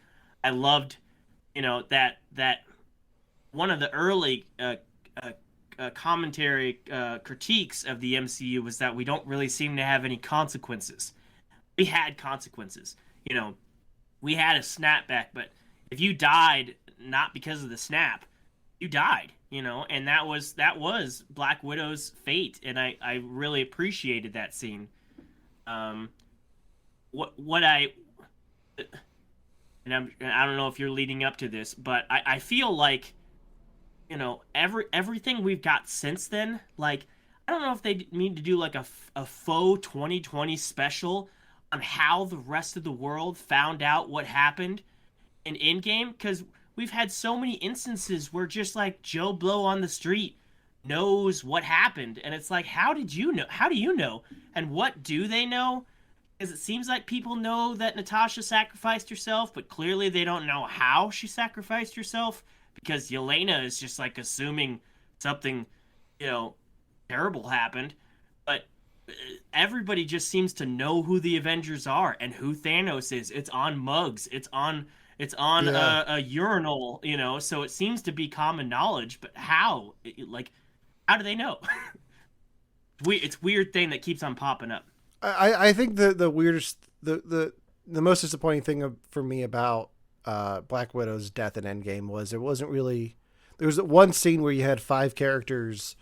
I loved, that one of the early commentary critiques of the MCU was that we don't really seem to have any consequences. We had consequences. We had a snapback, but if you died not because of the snap, you died, and that was Black Widow's fate, and I really appreciated that scene. I don't know if you're leading up to this, but I feel like, everything we've got since then, like, I don't know if they need to do like a faux 2020 special on how the rest of the world found out what happened in Endgame, because we've had so many instances where just like Joe Blow on the street knows what happened, and it's like, how do you know, and what do they know? Because it seems like people know that Natasha sacrificed herself, but clearly they don't know how she sacrificed herself. Because Yelena is just like assuming something, terrible happened. But everybody just seems to know who the Avengers are and who Thanos is. It's on mugs. It's on a urinal. So it seems to be common knowledge. But how? How do they know? It's weird thing that keeps on popping up. I think the weirdest, the most disappointing thing for me about Black Widow's death in Endgame was there wasn't really, there was one scene where you had 5 characters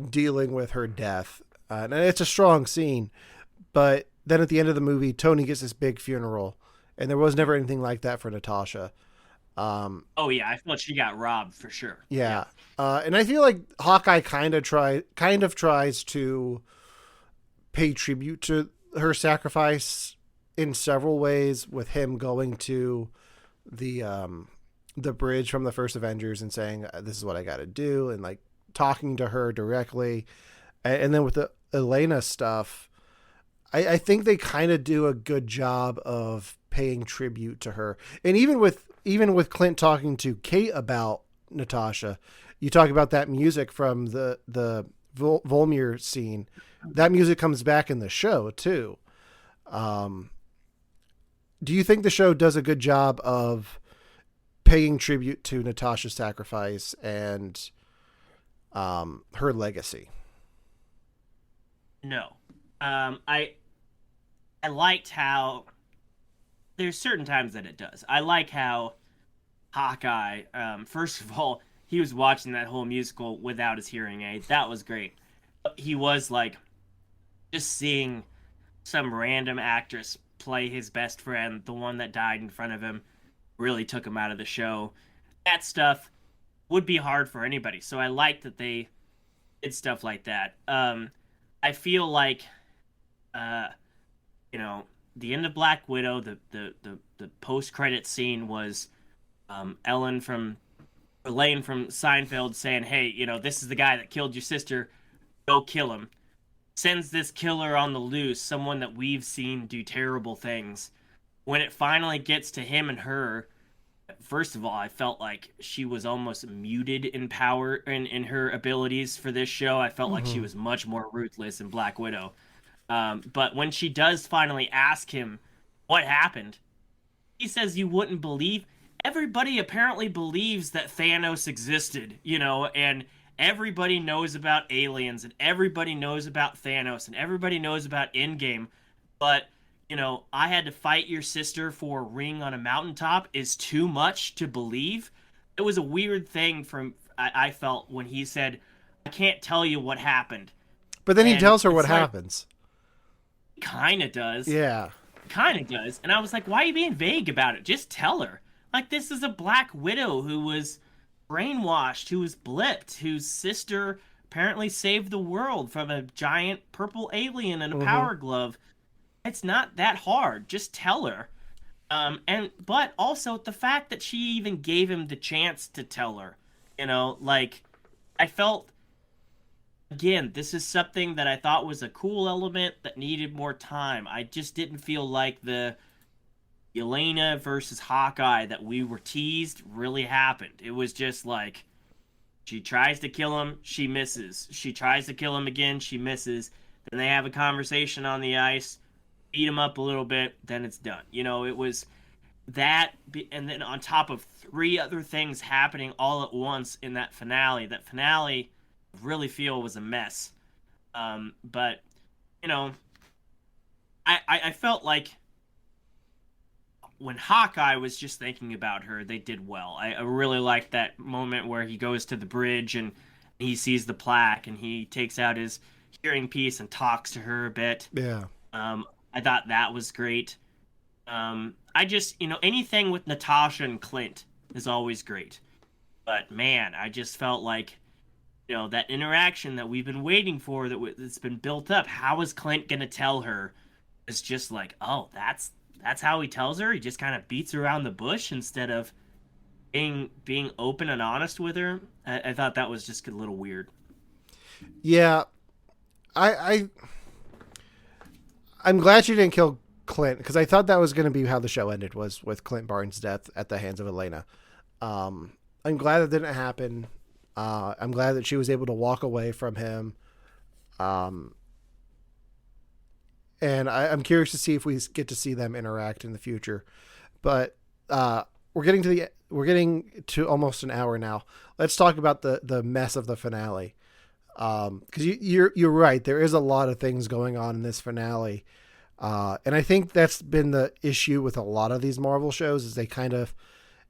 dealing with her death, and it's a strong scene, but then at the end of the movie, Tony gets this big funeral, and there was never anything like that for Natasha. Oh yeah, I felt she got robbed for sure. Yeah, and I feel like Hawkeye kind of tries to pay tribute to her sacrifice in several ways, with him going to the bridge from the first Avengers and saying, this is what I got to do, and like talking to her directly. And then with the Elena stuff, I think they kind of do a good job of paying tribute to her. And even with Clint talking to Kate about Natasha, you talk about that music from the Volmir scene. That music comes back in the show too. Do you think the show does a good job of paying tribute to Natasha's sacrifice and her legacy? No. I liked how there's certain times that it does. I like how Hawkeye, first of all, he was watching that whole musical without his hearing aid. That was great. He was like just seeing some random actress play his best friend, the one that died in front of him, really took him out of the show. That stuff would be hard for anybody. So I like that they did stuff like that. I feel like, the end of Black Widow, the post-credit scene was Elaine from Seinfeld saying, hey, this is the guy that killed your sister. Go kill him. Sends this killer on the loose, someone that we've seen do terrible things. When it finally gets to him and her, first of all, I felt like she was almost muted in power in her abilities for this show. I felt like she was much more ruthless in Black Widow. But when she does finally ask him what happened, he says you wouldn't believe. Everybody apparently believes that Thanos existed, and everybody knows about aliens, and everybody knows about Thanos, and everybody knows about Endgame. But, I had to fight your sister for a ring on a mountaintop is too much to believe. It was a weird thing I felt when he said, I can't tell you what happened. But then he tells her what happens. He kind of does. Yeah. Kind of does. And I was like, why are you being vague about it? Just tell her. Like, this is a Black Widow who was brainwashed, who was blipped, whose sister apparently saved the world from a giant purple alien in a power glove. It's not that hard. Just tell her. But also the fact that she even gave him the chance to tell her, I felt, again, this is something that I thought was a cool element that needed more time. I just didn't feel like the Yelena versus Hawkeye that we were teased really happened. It was just like, she tries to kill him, she misses. She tries to kill him again, she misses. Then they have a conversation on the ice, beat him up a little bit, then it's done. It was that, and then on top of 3 other things happening all at once in that finale. That finale, I really feel, was a mess. But, I felt like when Hawkeye was just thinking about her, they did well. I really liked that moment where he goes to the bridge and he sees the plaque and he takes out his hearing piece and talks to her a bit. Yeah. I thought that was great. I just, anything with Natasha and Clint is always great. But man, I just felt like, that interaction that we've been waiting for, that's been built up. How is Clint gonna tell her? It's just like, oh, that's how he tells her. He just kind of beats around the bush instead of being open and honest with her. I thought that was just a little weird. Yeah, I'm glad she didn't kill Clint, because I thought that was going to be how the show ended, was with Clint Barton's death at the hands of Elena. I'm glad that didn't happen. I'm glad that she was able to walk away from him. And I'm curious to see if we get to see them interact in the future. But we're getting to almost an hour now. Let's talk about the mess of the finale. Because you're right, there is a lot of things going on in this finale. And I think that's been the issue with a lot of these Marvel shows, is they kind of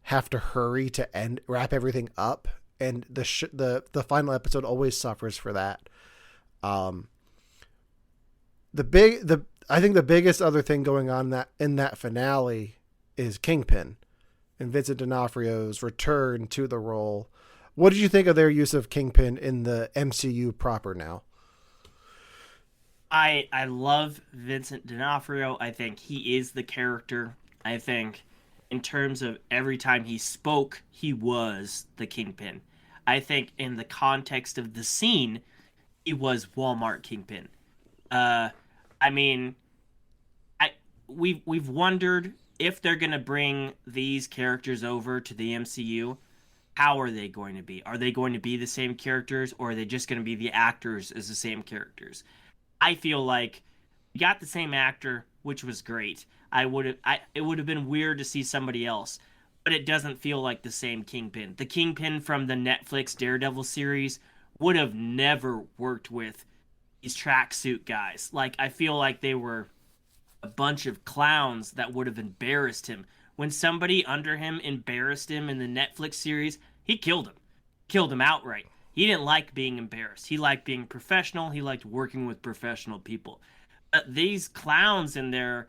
have to hurry to wrap everything up, and the final episode always suffers for that. I think the biggest other thing going on in that finale is Kingpin and Vincent D'Onofrio's return to the role. What did you think of their use of Kingpin in the MCU proper now? I love Vincent D'Onofrio. I think he is the character. I think in terms of every time he spoke, he was the Kingpin. I think in the context of the scene, he was Walmart Kingpin. I mean, we've wondered if they're going to bring these characters over to the MCU. How are they going to be? Are they going to be the same characters, or are they just going to be the actors as the same characters? I feel like we got the same actor, which was great. It would have been weird to see somebody else, but it doesn't feel like the same Kingpin. The Kingpin from the Netflix Daredevil series would have never worked with these tracksuit guys. Like, I feel like they were a bunch of clowns that would have embarrassed him. When somebody under him embarrassed him in the Netflix series, he killed him. Killed him outright. He didn't like being embarrassed. He liked being professional. He liked working with professional people. These clowns in their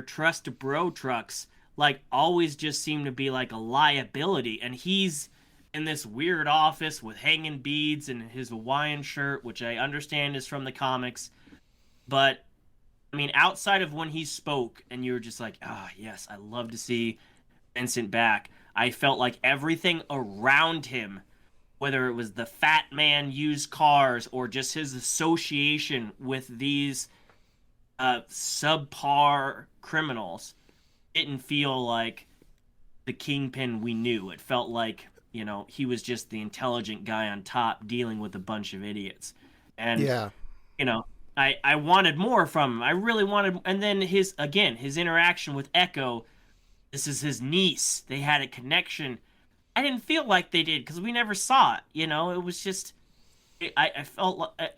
trust bro trucks, like, always just seem to be like a liability. And he's in this weird office with hanging beads and his Hawaiian shirt, which I understand is from the comics. But I mean, outside of when he spoke and you were just like, yes, I love to see Vincent back, I felt like everything around him, whether it was the fat man used cars or just his association with these subpar criminals, didn't feel like the Kingpin we knew. It felt like, he was just the intelligent guy on top dealing with a bunch of idiots. And, yeah. I wanted more from him. I really wanted, and then his interaction with Echo. This is his niece. They had a connection. I didn't feel like they did because we never saw it. It was just, I felt like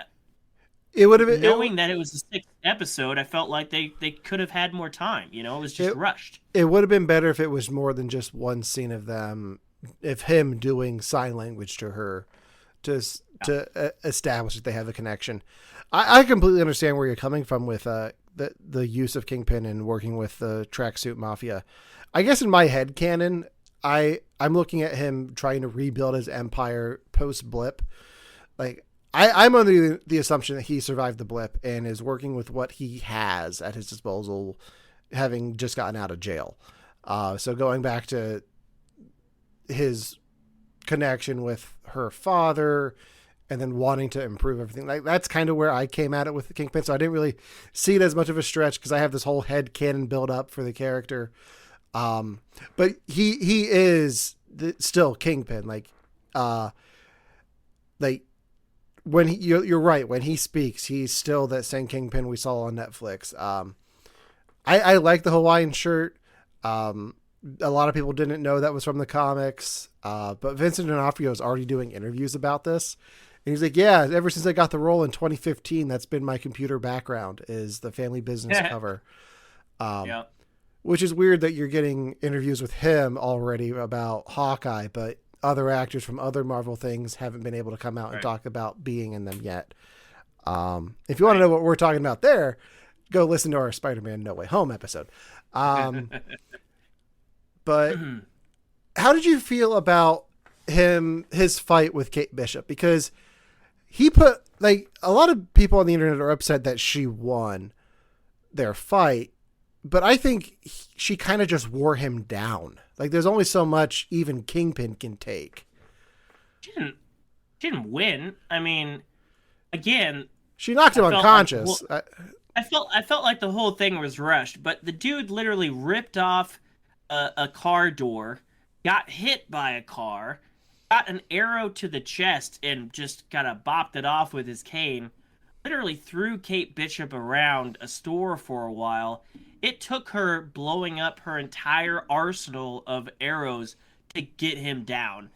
it would have been, knowing that it was the 6th episode. I felt like they could have had more time. It was just rushed. It would have been better if it was more than just one scene of them, if him doing sign language to her, to establish that they have a connection. I completely understand where you're coming from with the use of Kingpin and working with the tracksuit mafia. I guess in my head canon, I'm looking at him trying to rebuild his empire post blip. Like, I'm under the assumption that he survived the blip and is working with what he has at his disposal, having just gotten out of jail. So going back to his connection with her father and then wanting to improve everything, like, that's kind of where I came at it with the Kingpin. So I didn't really see it as much of a stretch because I have this whole head canon build up for the character. But he is still Kingpin. Like when you're right, when he speaks, he's still that same Kingpin we saw on Netflix. I like the Hawaiian shirt. A lot of people didn't know that was from the comics. But Vincent D'Onofrio is already doing interviews about this. And he's like, yeah, ever since I got the role in 2015, that's been my computer background, is the Family Business cover. Yeah. Which is weird that you're getting interviews with him already about Hawkeye, but other actors from other Marvel things haven't been able to come out and talk about being in them yet. If you want to know what we're talking about there, go listen to our Spider-Man No Way Home episode. But how did you feel about his fight with Kate Bishop? Because he put, like, a lot of people on the internet are upset that she won their fight, but I think she kind of just wore him down. Like, there's only so much even Kingpin can take. She didn't win. I mean, again, she knocked him unconscious. I felt like the whole thing was rushed, but the dude literally ripped off a car door, got hit by a car, got an arrow to the chest, and just kind of bopped it off with his cane. Literally threw Kate Bishop around a store for a while. It took her blowing up her entire arsenal of arrows to get him down.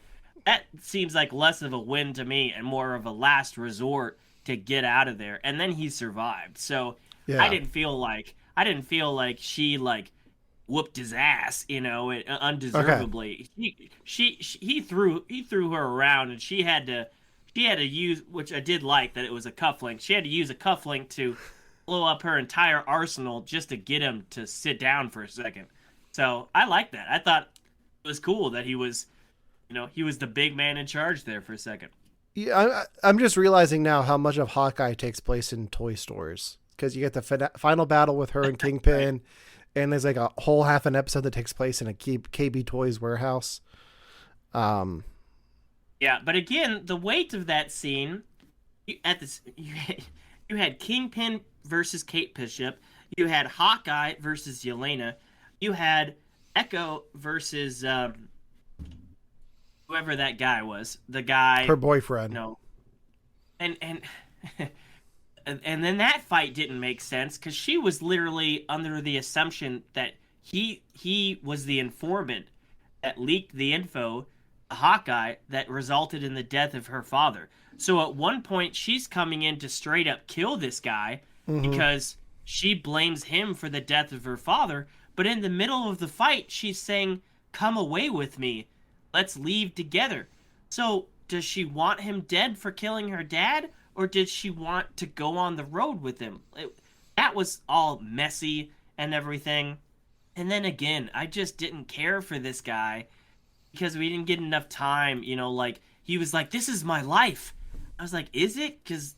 That seems like less of a win to me and more of a last resort to get out of there. And then he survived. So I Yeah. didn't feel like she like whooped his ass, Okay. undeservedly. He threw her around, and she had to use, which I did like that it was a cufflink. She had to use a cufflink to blow up her entire arsenal just to get him to sit down for a second. So I like that. I thought it was cool that he was the big man in charge there for a second. Yeah, I'm just realizing now how much of Hawkeye takes place in toy stores because you get the final battle with her and Right. Kingpin, and there's like a whole half an episode that takes place in a KB Toys warehouse. Um, Yeah, but again, the weight of that scene, you had Kingpin versus Kate Bishop, you had Hawkeye versus Yelena, you had Echo versus whoever that guy was, the her guy, boyfriend. no, and and then that fight didn't make sense because she was literally under the assumption that he was the informant that leaked the info to Hawkeye that resulted in the death of her father. So at one point she's coming in to straight up kill this guy Mm-hmm. because she blames him for the death of her father, but in the middle of the fight she's saying, "Come away with me. Let's leave together." So does she want him dead for killing her dad, or did she want to go on the road with him? That was all messy and everything. And then again, I just didn't care for this guy because we didn't get enough time. Like he was like, "This is my life." I was like, "Is it?" Because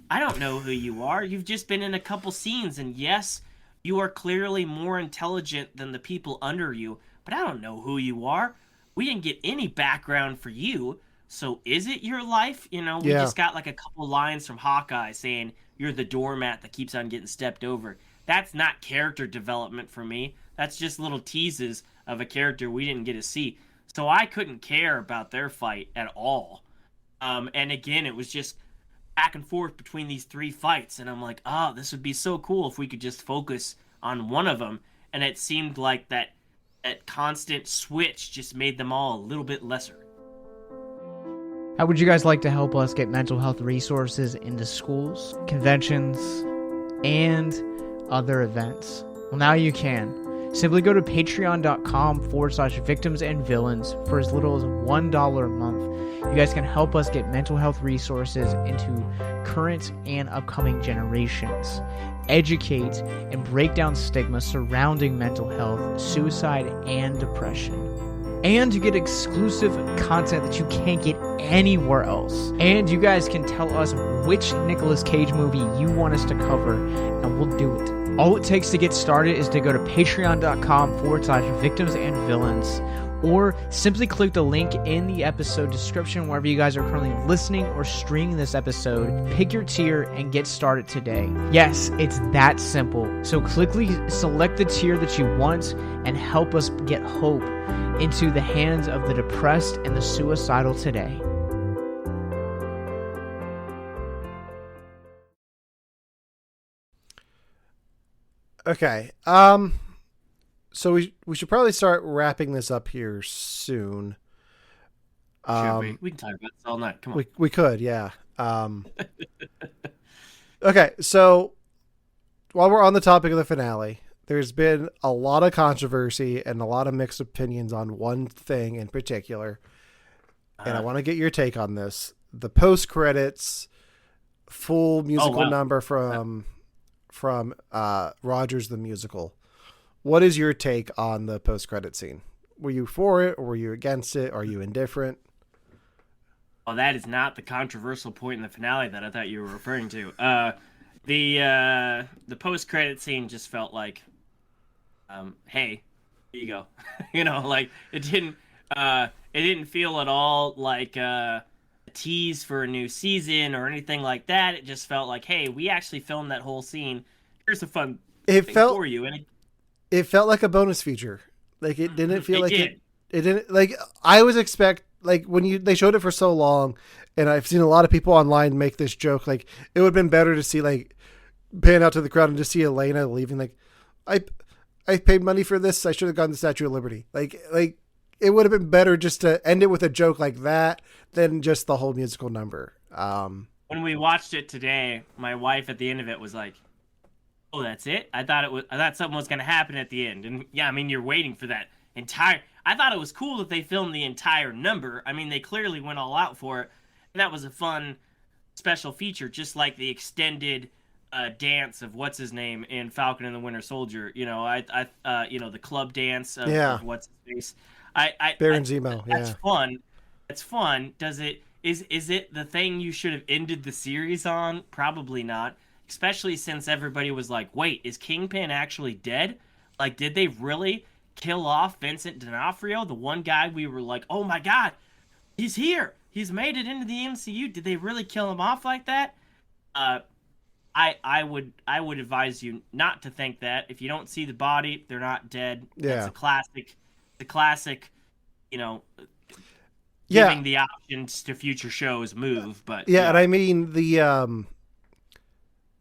I don't know who you are. You've just been in a couple scenes, and yes, you are clearly more intelligent than the people under you, but I don't know who you are. We didn't get any background for you. So is it your life? We Yeah. just got like a couple lines from Hawkeye saying you're the doormat that keeps on getting stepped over. That's not character development for me. That's just little teases of a character we didn't get to see. So I couldn't care about their fight at all. And again, it was just back and forth between these three fights, and I'm like, oh, this would be so cool if we could just focus on one of them. And it seemed like that constant switch just made them all a little bit lesser. How would you guys like to help us get mental health resources into schools, conventions, and other events? Well, now you can. Simply go to patreon.com/victims and villains for as little as $1 a month. You guys can help us get mental health resources into current and upcoming generations, educate and break down stigma surrounding mental health, suicide, and depression. And you get exclusive content that you can't get anywhere else. And you guys can tell us which Nicolas Cage movie you want us to cover, and we'll do it. All it takes to get started is to go to patreon.com/victims and villains, or simply click the link in the episode description wherever you guys are currently listening or streaming this episode. Pick your tier and get started today. Yes, it's that simple. So quickly select the tier that you want and help us get hope into the hands of the depressed and the suicidal today. Okay. So we should probably start wrapping this up here soon. Should we? We can talk about this all night. Come on. We could, yeah. Okay, so while we're on the topic of the finale, there's been a lot of controversy and a lot of mixed opinions on one thing in particular, and I want to get your take on this. The post credits full musical wow. number from Rogers the Musical. What is your take on the post credit scene? Were you for it, or were you against it? Are you indifferent? Well, that is not the controversial point in the finale that I thought you were referring to. The post credit scene just felt like, hey, here you go. Like it didn't feel at all like a tease for a new season or anything like that. It just felt like, hey, we actually filmed that whole scene here's a fun It thing felt for you, and it felt like a bonus feature. Like it didn't feel like did. it didn't like I was like when they showed it for so long, and I've seen a lot of people online make this joke. Like it would have been better to see like pan out to the crowd and just see Elena leaving. Like I paid money for this. I should have gone to the Statue of Liberty. Like it would have been better just to end it with a joke like that than just the whole musical number. When we watched it today, my wife at the end of it was like, "Oh, that's it? I thought something was going to happen at the end." And yeah, I mean, you're waiting for that entire. I thought it was cool that they filmed the entire number. I mean, they clearly went all out for it, and that was a fun special feature, just like the extended dance of what's his name in Falcon and the Winter Soldier. You know, the club dance of what's his face. Baron Zemo. That's fun. That's fun. Is it the thing you should have ended the series on? Probably not. Especially since everybody was like, wait, is Kingpin actually dead? Like, did they really kill off Vincent D'Onofrio? The one guy we were like, oh my god, he's here. He's made it into the MCU. Did they really kill him off like that? I would advise you not to think that. If you don't see the body, they're not dead. Yeah. It's a classic, giving the options to future shows move. But yeah, and I mean the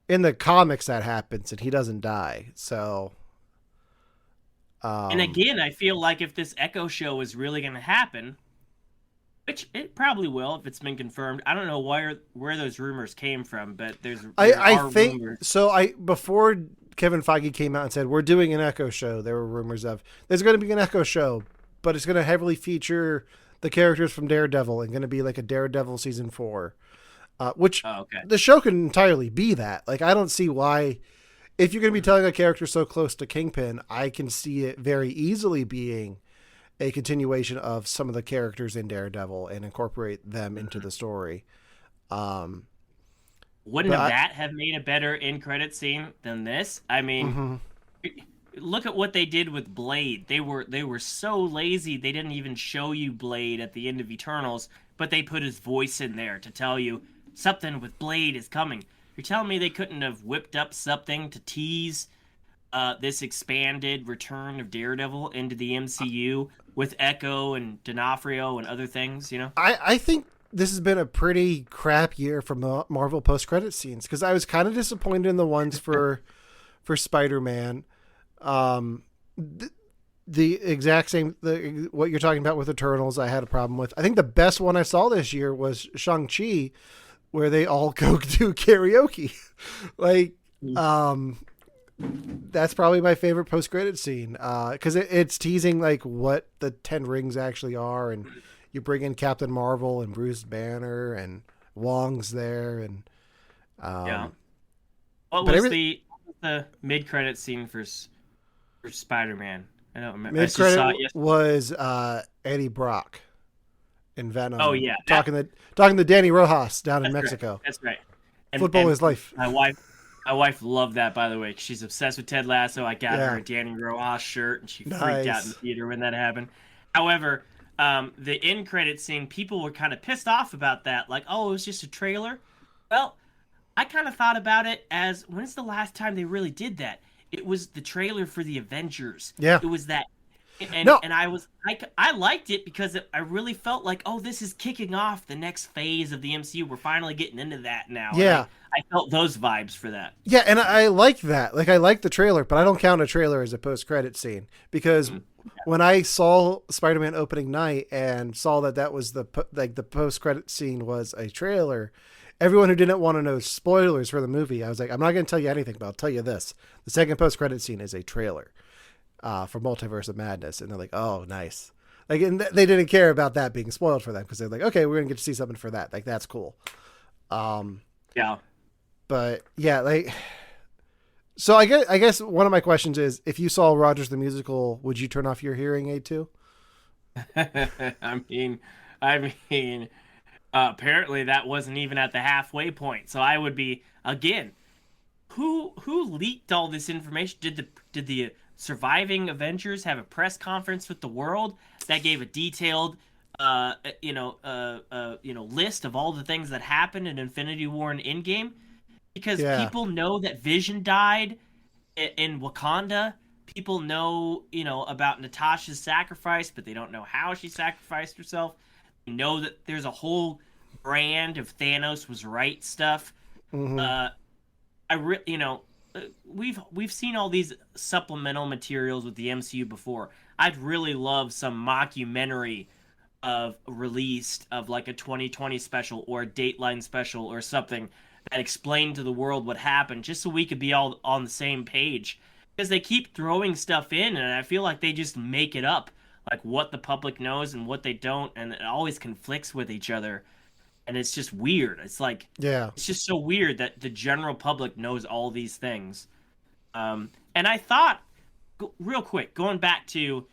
in the comics that happens and he doesn't die. So and again, I feel like if this Echo show is really going to happen, which it probably will if it's been confirmed. I don't know where those rumors came from, but I think rumors. So before Kevin Feige came out and said we're doing an Echo show, there were rumors of there's going to be an Echo show, but it's going to heavily feature the characters from Daredevil and going to be like a Daredevil season 4, which the show could entirely be that. Like I don't see why, if you're going to be telling a character so close to Kingpin, I can see it very easily being a continuation of some of the characters in Daredevil and incorporate them into the story. Wouldn't that have made a better end credit scene than this? I mean, look at what they did with Blade. They were so lazy they didn't even show you Blade at the end of Eternals, but they put his voice in there to tell you something with Blade is coming. You're telling me they couldn't have whipped up something to tease this expanded return of Daredevil into the MCU with Echo and D'Onofrio and other things, I think this has been a pretty crap year from the Marvel post-credit scenes, because I was kind of disappointed in the ones for Spider-Man. The exact same, what you're talking about with Eternals, I had a problem with. I think the best one I saw this year was Shang-Chi, where they all go do karaoke. That's probably my favorite post-credit scene, because it's teasing like what the 10 rings actually are, and you bring in Captain Marvel and Bruce Banner and Wong's there, and What was the mid-credit scene for Spider-Man? I don't remember. Mid-credit was Eddie Brock in Venom. Oh yeah, talking to Danny Rojas down in Mexico. Right. That's right. Football is life. My wife loved that, by the way. She's obsessed with Ted Lasso. I got her a Danny Rojas shirt, and she freaked out in the theater when that happened. However, the end credit scene, people were kind of pissed off about that. Like, oh, it was just a trailer. Well, I kind of thought about it as, when's the last time they really did that? It was the trailer for the Avengers. Yeah. It was that. And I liked it because I really felt like, oh, this is kicking off the next phase of the MCU. We're finally getting into that now. Yeah. I felt those vibes for that. Yeah, and I like that. Like, I like the trailer, but I don't count a trailer as a post-credit scene, because when I saw Spider-Man opening night and saw that was the post-credit scene was a trailer, everyone who didn't want to know spoilers for the movie, I was like, I'm not going to tell you anything, but I'll tell you this. The second post-credit scene is a trailer for Multiverse of Madness. And they're like, oh, nice. Like, and they didn't care about that being spoiled for them, because they're like, okay, we're going to get to see something for that. Like, that's cool. Yeah. But yeah, like, so I guess one of my questions is, if you saw Rogers the Musical, would you turn off your hearing aid too? I mean, apparently that wasn't even at the halfway point. So I would be, again, who leaked all this information? Did the surviving Avengers have a press conference with the world that gave a detailed list of all the things that happened in Infinity War and Endgame? Because people know that Vision died, in Wakanda, people know, about Natashas Sacrifice, but they don't know how she sacrificed herself. They know that there's a whole brand of Thanos was right stuff. Mm-hmm. We've seen all these supplemental materials with the MCU before. I'd really love some mockumentary of released of like a 2020 special or a Dateline special or something that explained to the world what happened, just so we could be all on the same page. Because they keep throwing stuff in, and I feel like they just make it up, like what the public knows and what they don't, and it always conflicts with each other. And it's just weird. It's like, Yeah. it's just so weird that the general public knows all these things. And I thought, real quick, going back to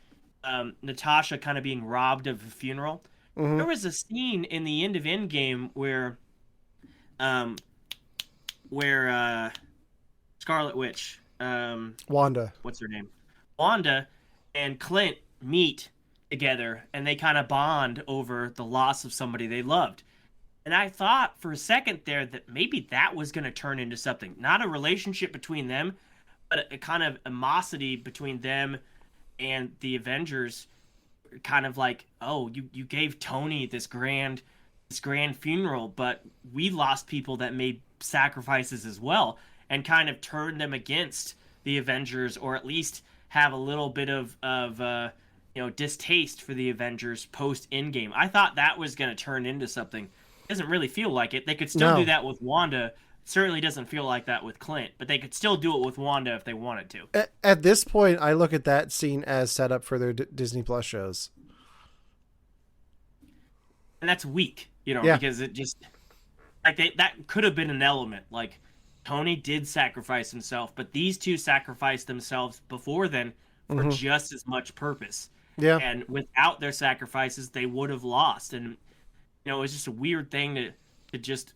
Natasha kind of being robbed of a funeral, Mm-hmm. there was a scene in the end of Endgame um, where Scarlet Witch, Wanda. what's her name, Wanda, and Clint meet together, and they kind of bond over the loss of somebody they loved. And I thought for a second there that maybe that was going to turn into something, not a relationship between them, but a kind of animosity between them and the Avengers. Kind of like, oh, you gave Tony this grand funeral, but we lost people that made sacrifices as well, and kind of turned them against the Avengers, or at least have a little bit of distaste for the Avengers post Endgame. I thought that was going to turn into something. Doesn't really feel like it. They could still do that with Wanda. Certainly doesn't feel like that with Clint, but they could still do it with Wanda if they wanted to. At this point, I look at that scene as set up for their Disney Plus shows. And that's weak, Yeah. because it just like that could have been an element. Like Tony did sacrifice himself, but these two sacrificed themselves before then for just as much purpose. Yeah. And without their sacrifices, they would have lost. And it was just a weird thing to just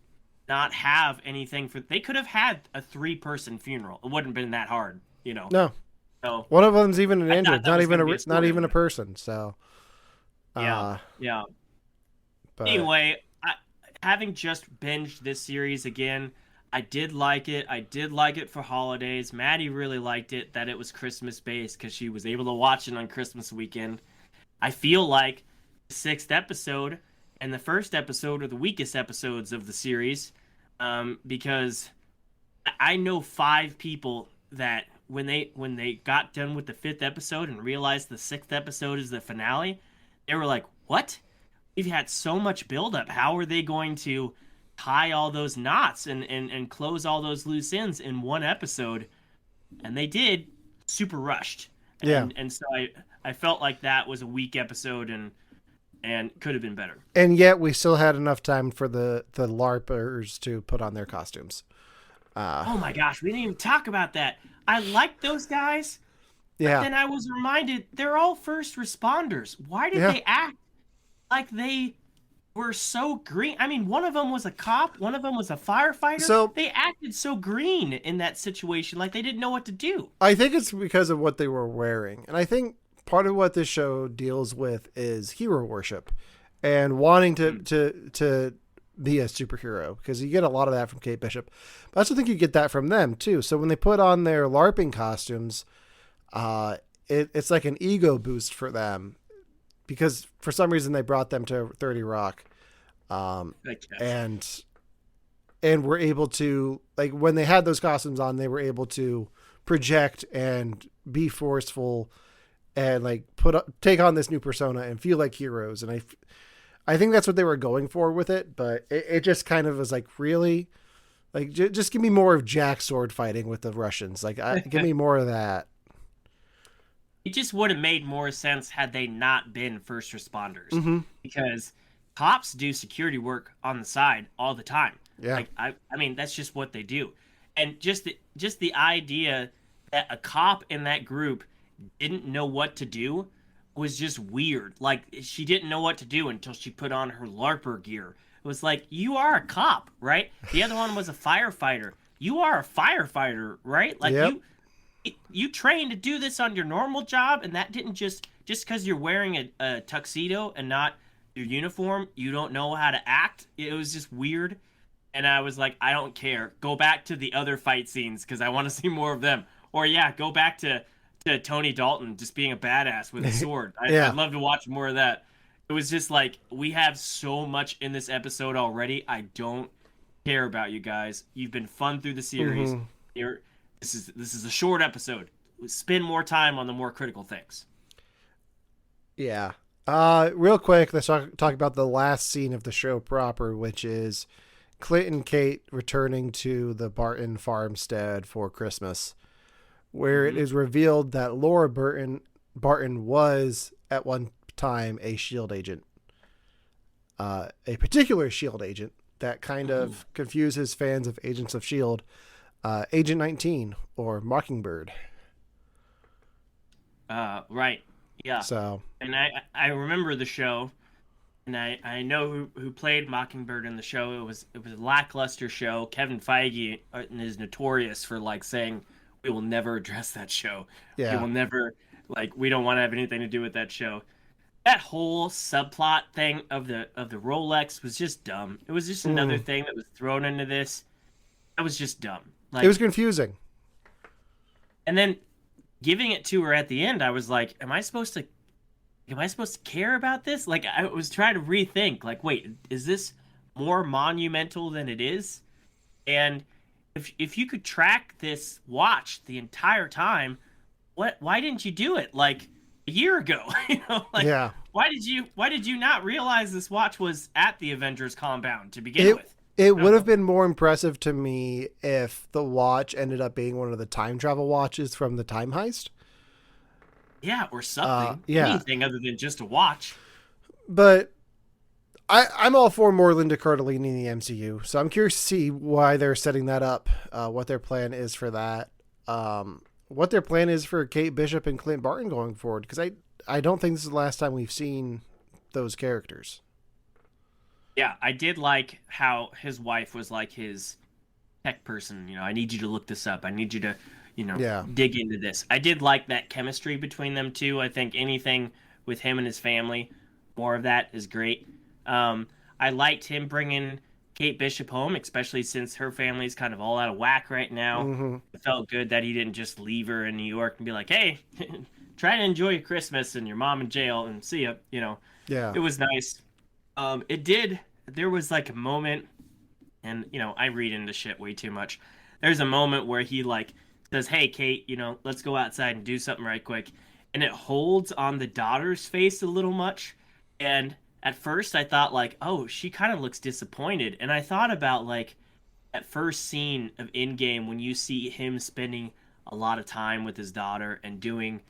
not have anything for. They could have had a 3-person funeral. It wouldn't have been that hard, No. So One of them's even an I android, thought that was not gonna be even a a person. So. yeah. But Anyway, having just binged this series again, I did like it. I did like it for holidays. Maddie really liked it, that it was Christmas based because she was able to watch it on Christmas weekend. I feel like the 6th episode and the first episode are the weakest episodes of the series, because I know 5 people that when they got done with the 5th episode and realized the 6th episode is the finale, they were like, "What? We've had so much buildup. How are they going to tie all those knots and close all those loose ends in one episode?" And they did, super rushed. Yeah. And so I felt like that was a weak episode and could have been better. And yet we still had enough time for the LARPers to put on their costumes. Oh my gosh, we didn't even talk about that. I like those guys. Yeah. But then I was reminded they're all first responders. Why did they act like they were so green? I mean, one of them was a cop, one of them was a firefighter. So they acted so green in that situation, like they didn't know what to do. I think it's because of what they were wearing. And I think part of what this show deals with is hero worship and wanting to be a superhero, because you get a lot of that from Kate Bishop. But I also think you get that from them too. So when they put on their LARPing costumes, it's like an ego boost for them, because for some reason they brought them to 30 Rock. And we're able to, like, when they had those costumes on, they were able to project and be forceful and like take on this new persona and feel like heroes. And I think that's what they were going for with it, but it just kind of was like, really, like, just give me more of Jack sword fighting with the Russians. Like, give me more of that. It just would have made more sense had they not been first responders, because cops do security work on the side all the time. Yeah. Like, I mean, that's just what they do. And just the idea that a cop in that group didn't know what to do was just weird. Like, she didn't know what to do until she put on her LARPer gear. It was like, you are a cop, right? The other one was a firefighter. You are a firefighter, right? Like, you trained to do this on your normal job, and that didn't just because you're wearing a tuxedo and not your uniform, you don't know how to act. It was just weird. And I was like, I don't care. Go back to the other fight scenes because I want to see more of them. Or yeah, go back to Tony Dalton just being a badass with a sword. Yeah. I'd love to watch more of that. It was just like, we have so much in this episode already. I don't care about you guys. You've been fun through the series. This is a short episode. Spend more time on the more critical things. Yeah. Real quick, let's talk about the last scene of the show proper, which is Clint and Kate returning to the Barton farmstead for Christmas, where it is revealed that Laura Barton was at one time a SHIELD agent, a particular SHIELD agent that kind of confuses fans of Agents of SHIELD, Agent 19 or Mockingbird. Right. Yeah. So, and I remember the show, and I know who played Mockingbird in the show. It was a lackluster show. Kevin Feige is notorious for like saying, we will never address that show. yeah. We will never, we don't want to have anything to do with that show. That whole subplot thing of the Rolex was just dumb. It was just another thing that was thrown into this. That was just dumb. It was confusing. And then giving it to her at the end, I was like, am I supposed to care about this? Like, I was trying to rethink, like, wait, is this more monumental than it is? And if you could track this watch the entire time, why didn't you do it like a year ago? Yeah. Why did you not realize this watch was at the Avengers compound to begin with? It would have been more impressive to me if the watch ended up being one of the time travel watches from the time heist. Yeah, or something. Yeah. Anything other than just a watch. But I'm all for more Linda Cardellini in the MCU, so I'm curious to see why they're setting that up, what their plan is for that, what their plan is for Kate Bishop and Clint Barton going forward, because I don't think this is the last time we've seen those characters. Yeah, I did like how his wife was like his tech person. I need you to look this up. I need you to, dig into this. I did like that chemistry between them two. I think anything with him and his family, more of that is great. I liked him bringing Kate Bishop home, especially since her family's kind of all out of whack right now. It felt good that he didn't just leave her in New York and be like, hey, try to enjoy your Christmas and your mom in jail and see ya. Yeah. It was nice. There was like a moment, and I read into shit way too much. There's a moment where he like says, hey Kate, let's go outside and do something right quick, and it holds on the daughter's face a little much. And at first I thought like, oh, she kind of looks disappointed, and I thought about like that first scene of Endgame when you see him spending a lot of time with his daughter and doing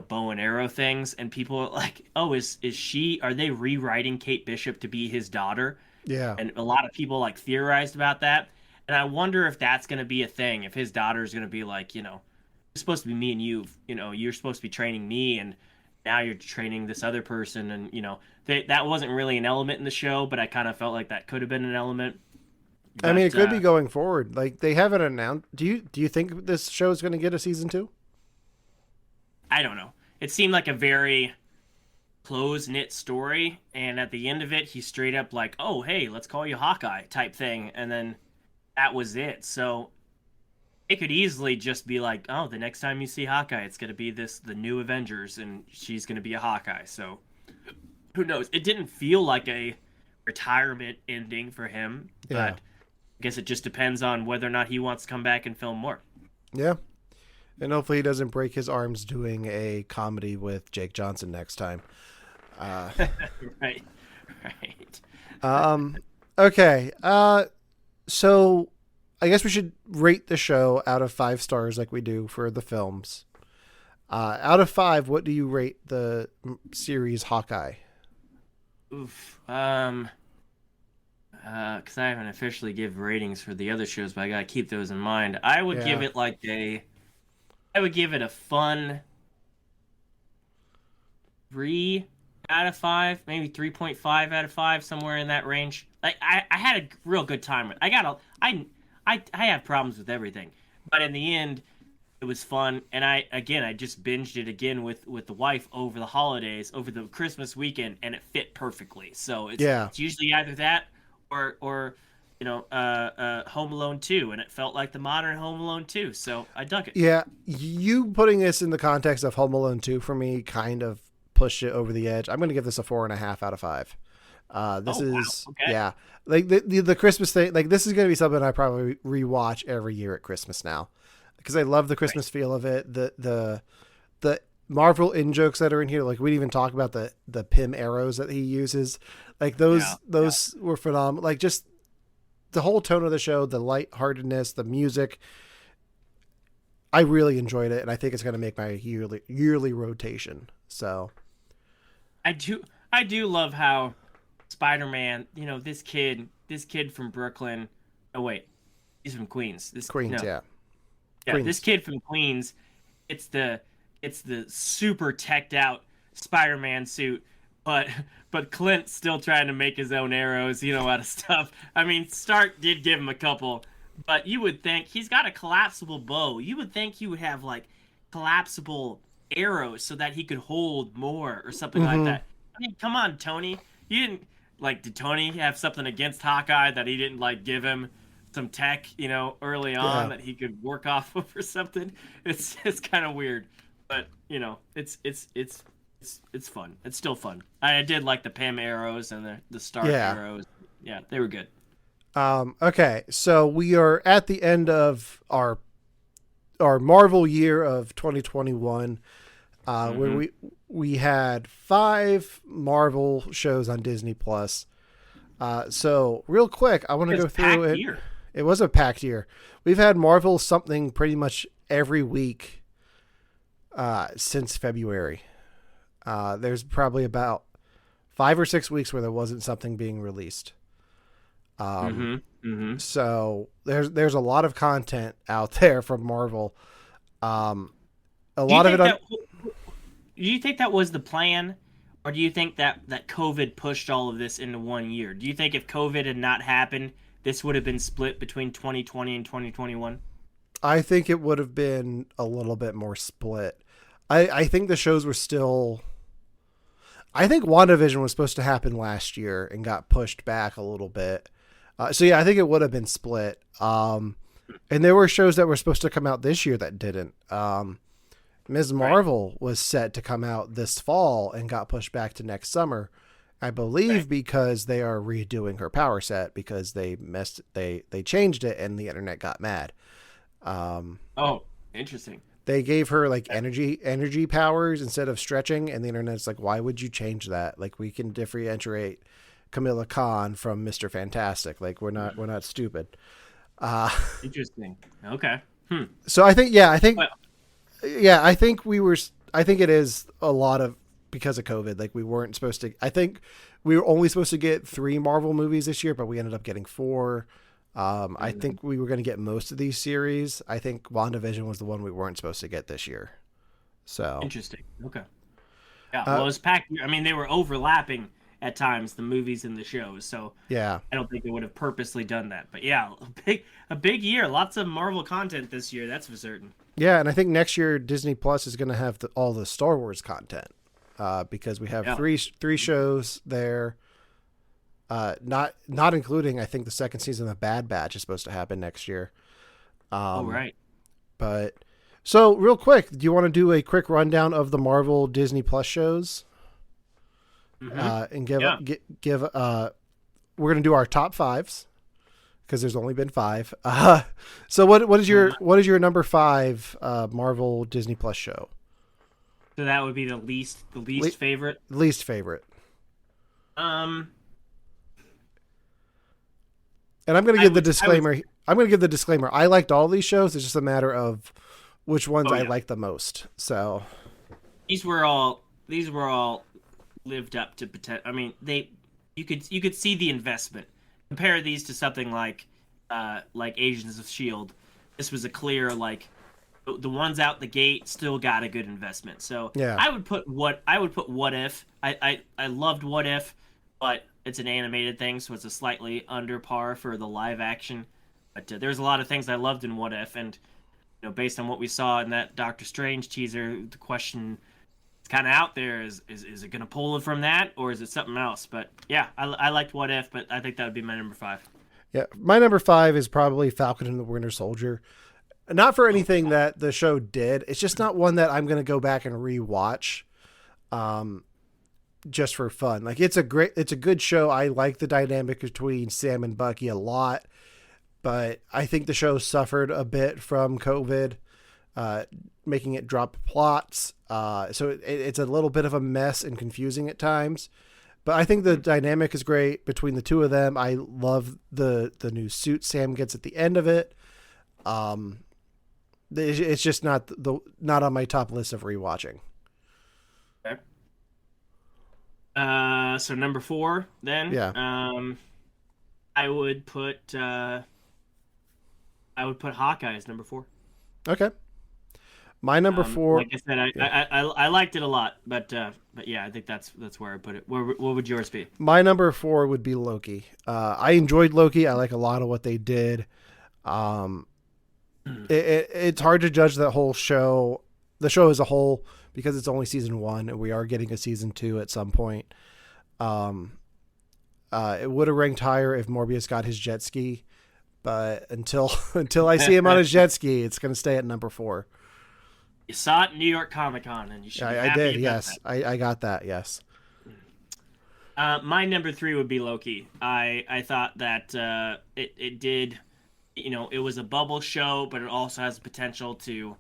bow and arrow things, and people are like, oh, are they rewriting Kate Bishop to be his daughter? Yeah. And a lot of people like theorized about that. And I wonder if that's going to be a thing, if his daughter's going to be like, it's supposed to be me and you, you're supposed to be training me, and now you're training this other person. And, that wasn't really an element in the show, but I kind of felt like that could have been an element. But, I mean, it could be going forward. Like, they haven't announced. Do you think this show is going to get a season 2? I don't know. It seemed like a very close-knit story, and at the end of it, he's straight up like, oh, hey, let's call you Hawkeye type thing, and then that was it. So it could easily just be like, oh, the next time you see Hawkeye, it's going to be the new Avengers, and she's going to be a Hawkeye. So who knows? It didn't feel like a retirement ending for him, but I guess it just depends on whether or not he wants to come back and film more. Yeah. And hopefully he doesn't break his arms doing a comedy with Jake Johnson next time. Right. Okay. So I guess we should rate the show out of 5 stars like we do for the films. Out of 5, what do you rate the series Hawkeye? Oof. Because I haven't officially give ratings for the other shows, but I gotta keep those in mind. I would give it a fun 3 out of 5, maybe 3.5 out of 5, somewhere in that range. Like I had a real good time with it. I have problems with everything, but in the end, it was fun. And I just binged it again with the wife over the holidays, over the Christmas weekend, and it fit perfectly. So it's usually either that or Home Alone 2, and it felt like the modern Home Alone 2, so I dug it. Yeah, you putting this in the context of Home Alone 2 for me kind of pushed it over the edge. I'm going to give this a 4.5 out of 5. This is, wow. Okay. yeah, like the Christmas thing, like this is going to be something I probably rewatch every year at Christmas now, because I love the Christmas feel of it. The Marvel in jokes that are in here, like we didn't even talk about the Pym arrows that he uses, like those were phenomenal. Like just the whole tone of the show, the lightheartedness, the music. I really enjoyed it, and I think it's going to make my yearly rotation. So, I do love how Spider-Man, this kid from Brooklyn. Oh wait, he's from Queens. Queens, yeah. Queens. This kid from Queens. It's the super teched out Spider-Man suit, but Clint's still trying to make his own arrows, out of stuff. I mean, Stark did give him a couple, but you would think he's got a collapsible bow. You would think he would have like collapsible arrows so that he could hold more or something like that. I mean, come on, Tony. You didn't did Tony have something against Hawkeye that he didn't give him some tech, early on that he could work off of or something? It's kind of weird, but it's fun. It's still fun. I did like the Pym arrows and the Stark arrows. Yeah, they were good. Okay, so we are at the end of our Marvel year of 2021, where we had 5 Marvel shows on Disney Plus. So real quick, I want to go through it. Year. It was a packed year. We've had Marvel something pretty much every week since February. There's probably about 5 or 6 weeks where there wasn't something being released. So there's a lot of content out there from Marvel. Do you think that was the plan, or do you think that COVID pushed all of this into one year? Do you think if COVID had not happened, this would have been split between 2020 and 2021? I think it would have been a little bit more split. I think the shows were still... I think WandaVision was supposed to happen last year and got pushed back a little bit. So yeah, I think it would have been split. And there were shows that were supposed to come out this year that didn't. Ms. Marvel was set to come out this fall and got pushed back to next summer, I believe, because they are redoing her power set because they changed it and the internet got mad. Oh, interesting. They gave her energy powers instead of stretching, and the internet's like, why would you change that? Like, we can differentiate Kamala Khan from Mr. Fantastic. Like, we're not stupid. Interesting. Okay. So I think it is a lot of because of COVID. Like, we weren't supposed to. I think we were only supposed to get 3 Marvel movies this year, but we ended up getting 4. I think we were going to get most of these series. I think WandaVision was the one we weren't supposed to get this year. So interesting. Okay. Yeah. Well, it was packed. I mean, they were overlapping at times, the movies and the shows. So yeah, I don't think they would have purposely done that. But yeah, a big year. Lots of Marvel content this year. That's for certain. Yeah, and I think next year Disney Plus is going to have all the Star Wars content because we have three shows there. Not including, I think, the second season of Bad Batch is supposed to happen next year. Right. But so real quick, do you want to do a quick rundown of the Marvel Disney Plus shows? And give we're going to do our top 5s because there's only been 5. So what is your number 5 Marvel Disney Plus show? So that would be the least favorite. Least favorite. And I'm going to give the disclaimer. I'm going to give the disclaimer. I liked all these shows. It's just a matter of which ones I like the most. So these were all lived up to potential. I mean, you could see the investment. Compare these to something like Agents of S.H.I.E.L.D. This was a clear the ones out the gate still got a good investment. So yeah. I would put What If. I loved What If, but it's an animated thing, so it's a slightly under par for the live action. But there's a lot of things I loved in What If, and based on what we saw in that Doctor Strange teaser, the question is kind of out there: is it going to pull it from that, or is it something else? But yeah, I liked What If, but I think that would be my number 5. Yeah, my number 5 is probably Falcon and the Winter Soldier. Not for anything that the show did. It's just not one that I'm going to go back and rewatch, just for fun. Like it's a good show. I like the dynamic between Sam and Bucky a lot, but I think the show suffered a bit from COVID, making it drop plots. So it's a little bit of a mess and confusing at times. But I think the dynamic is great between the two of them. I love the new suit Sam gets at the end of it. It's just not on my top list of rewatching. Okay. So number 4 then. Yeah. I would put Hawkeye as number 4. Okay. My number 4. Like I said, I liked it a lot, but yeah, I think that's where I put it. What would yours be? My number 4 would be Loki. I enjoyed Loki. I like a lot of what they did. It's hard to judge that whole show, the show as a whole, because it's only season 1 and we are getting a season 2 at some point. It would have ranked higher if Morbius got his jet ski, but until I see him on his jet ski, it's going to stay at number 4. You saw it in New York Comic Con, and you should. I did. Yes, I got that. Yes. My number 3 would be Loki. I thought that it did, it was a bubble show, but it also has potential to,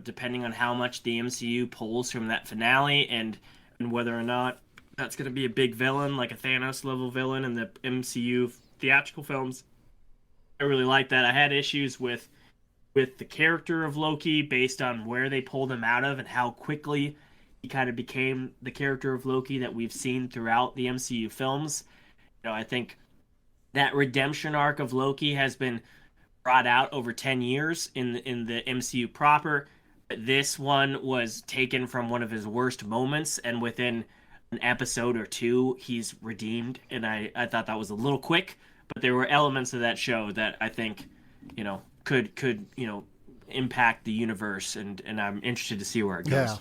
depending on how much the MCU pulls from that finale and whether or not that's going to be a big villain, like a Thanos level villain in the MCU theatrical films. I really like that. I had issues with the character of Loki based on where they pulled him out of and how quickly he kind of became the character of Loki that we've seen throughout the MCU films. I think that redemption arc of Loki has been brought out over 10 years in the MCU proper. This one was taken from one of his worst moments, and within an episode or 2, he's redeemed. And I thought that was a little quick, but there were elements of that show that I think, could impact the universe, and I'm interested to see where it goes.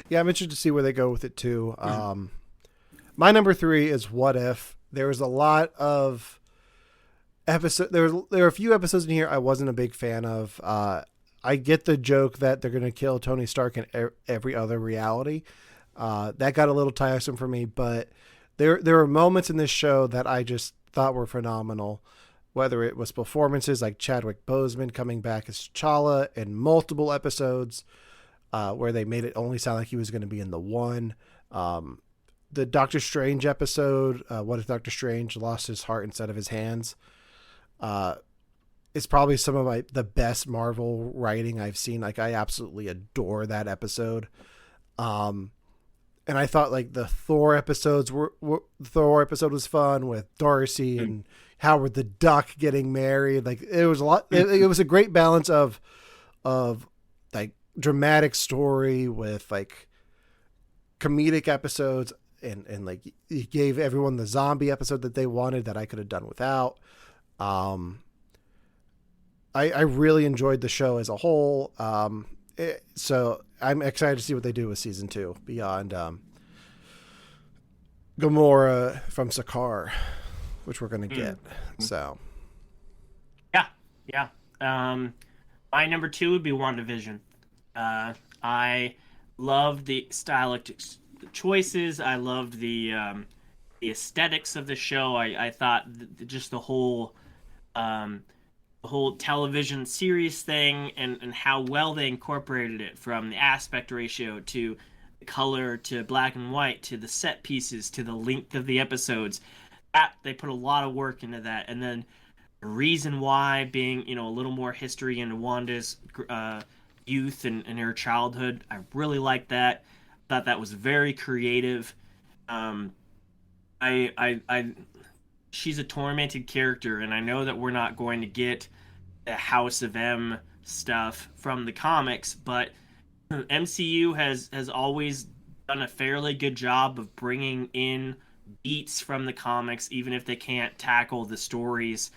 Yeah, I'm interested to see where they go with it too. My number 3 is What If. There was a lot of episode. There are a few episodes in here I wasn't a big fan of. I get the joke that they're going to kill Tony Stark in every other reality. That got a little tiresome for me, but there were moments in this show that I just thought were phenomenal. Whether it was performances like Chadwick Boseman coming back as T'Challa in multiple episodes, where they made it only sound like he was going to be in the one. The Doctor Strange episode, what if Doctor Strange lost his heart instead of his hands? It's probably some of the best Marvel writing I've seen. Like, I absolutely adore that episode. And I thought like the Thor episodes the Thor episode was fun with Darcy and Howard the Duck getting married. Like, it was a lot. It was a great balance of like dramatic story with like comedic episodes, and like he gave everyone the zombie episode that they wanted that I could have done without. I really enjoyed the show as a whole. So I'm excited to see what they do with season 2 beyond Gamora from Sakaar, which we're going to get. So. Yeah. My number 2 would be WandaVision. I loved the stylistic choices. I loved the aesthetics of the show. I thought just the whole television series thing and how well they incorporated it, from the aspect ratio to the color to black and white to the set pieces to the length of the episodes. That they put a lot of work into that. And then the reason why being, a little more history into Wanda's youth and her childhood, I really liked that. Thought that was very creative. She's a tormented character, and I know that we're not going to get the House of M stuff from the comics, but MCU has always done a fairly good job of bringing in beats from the comics, even if they can't tackle the stories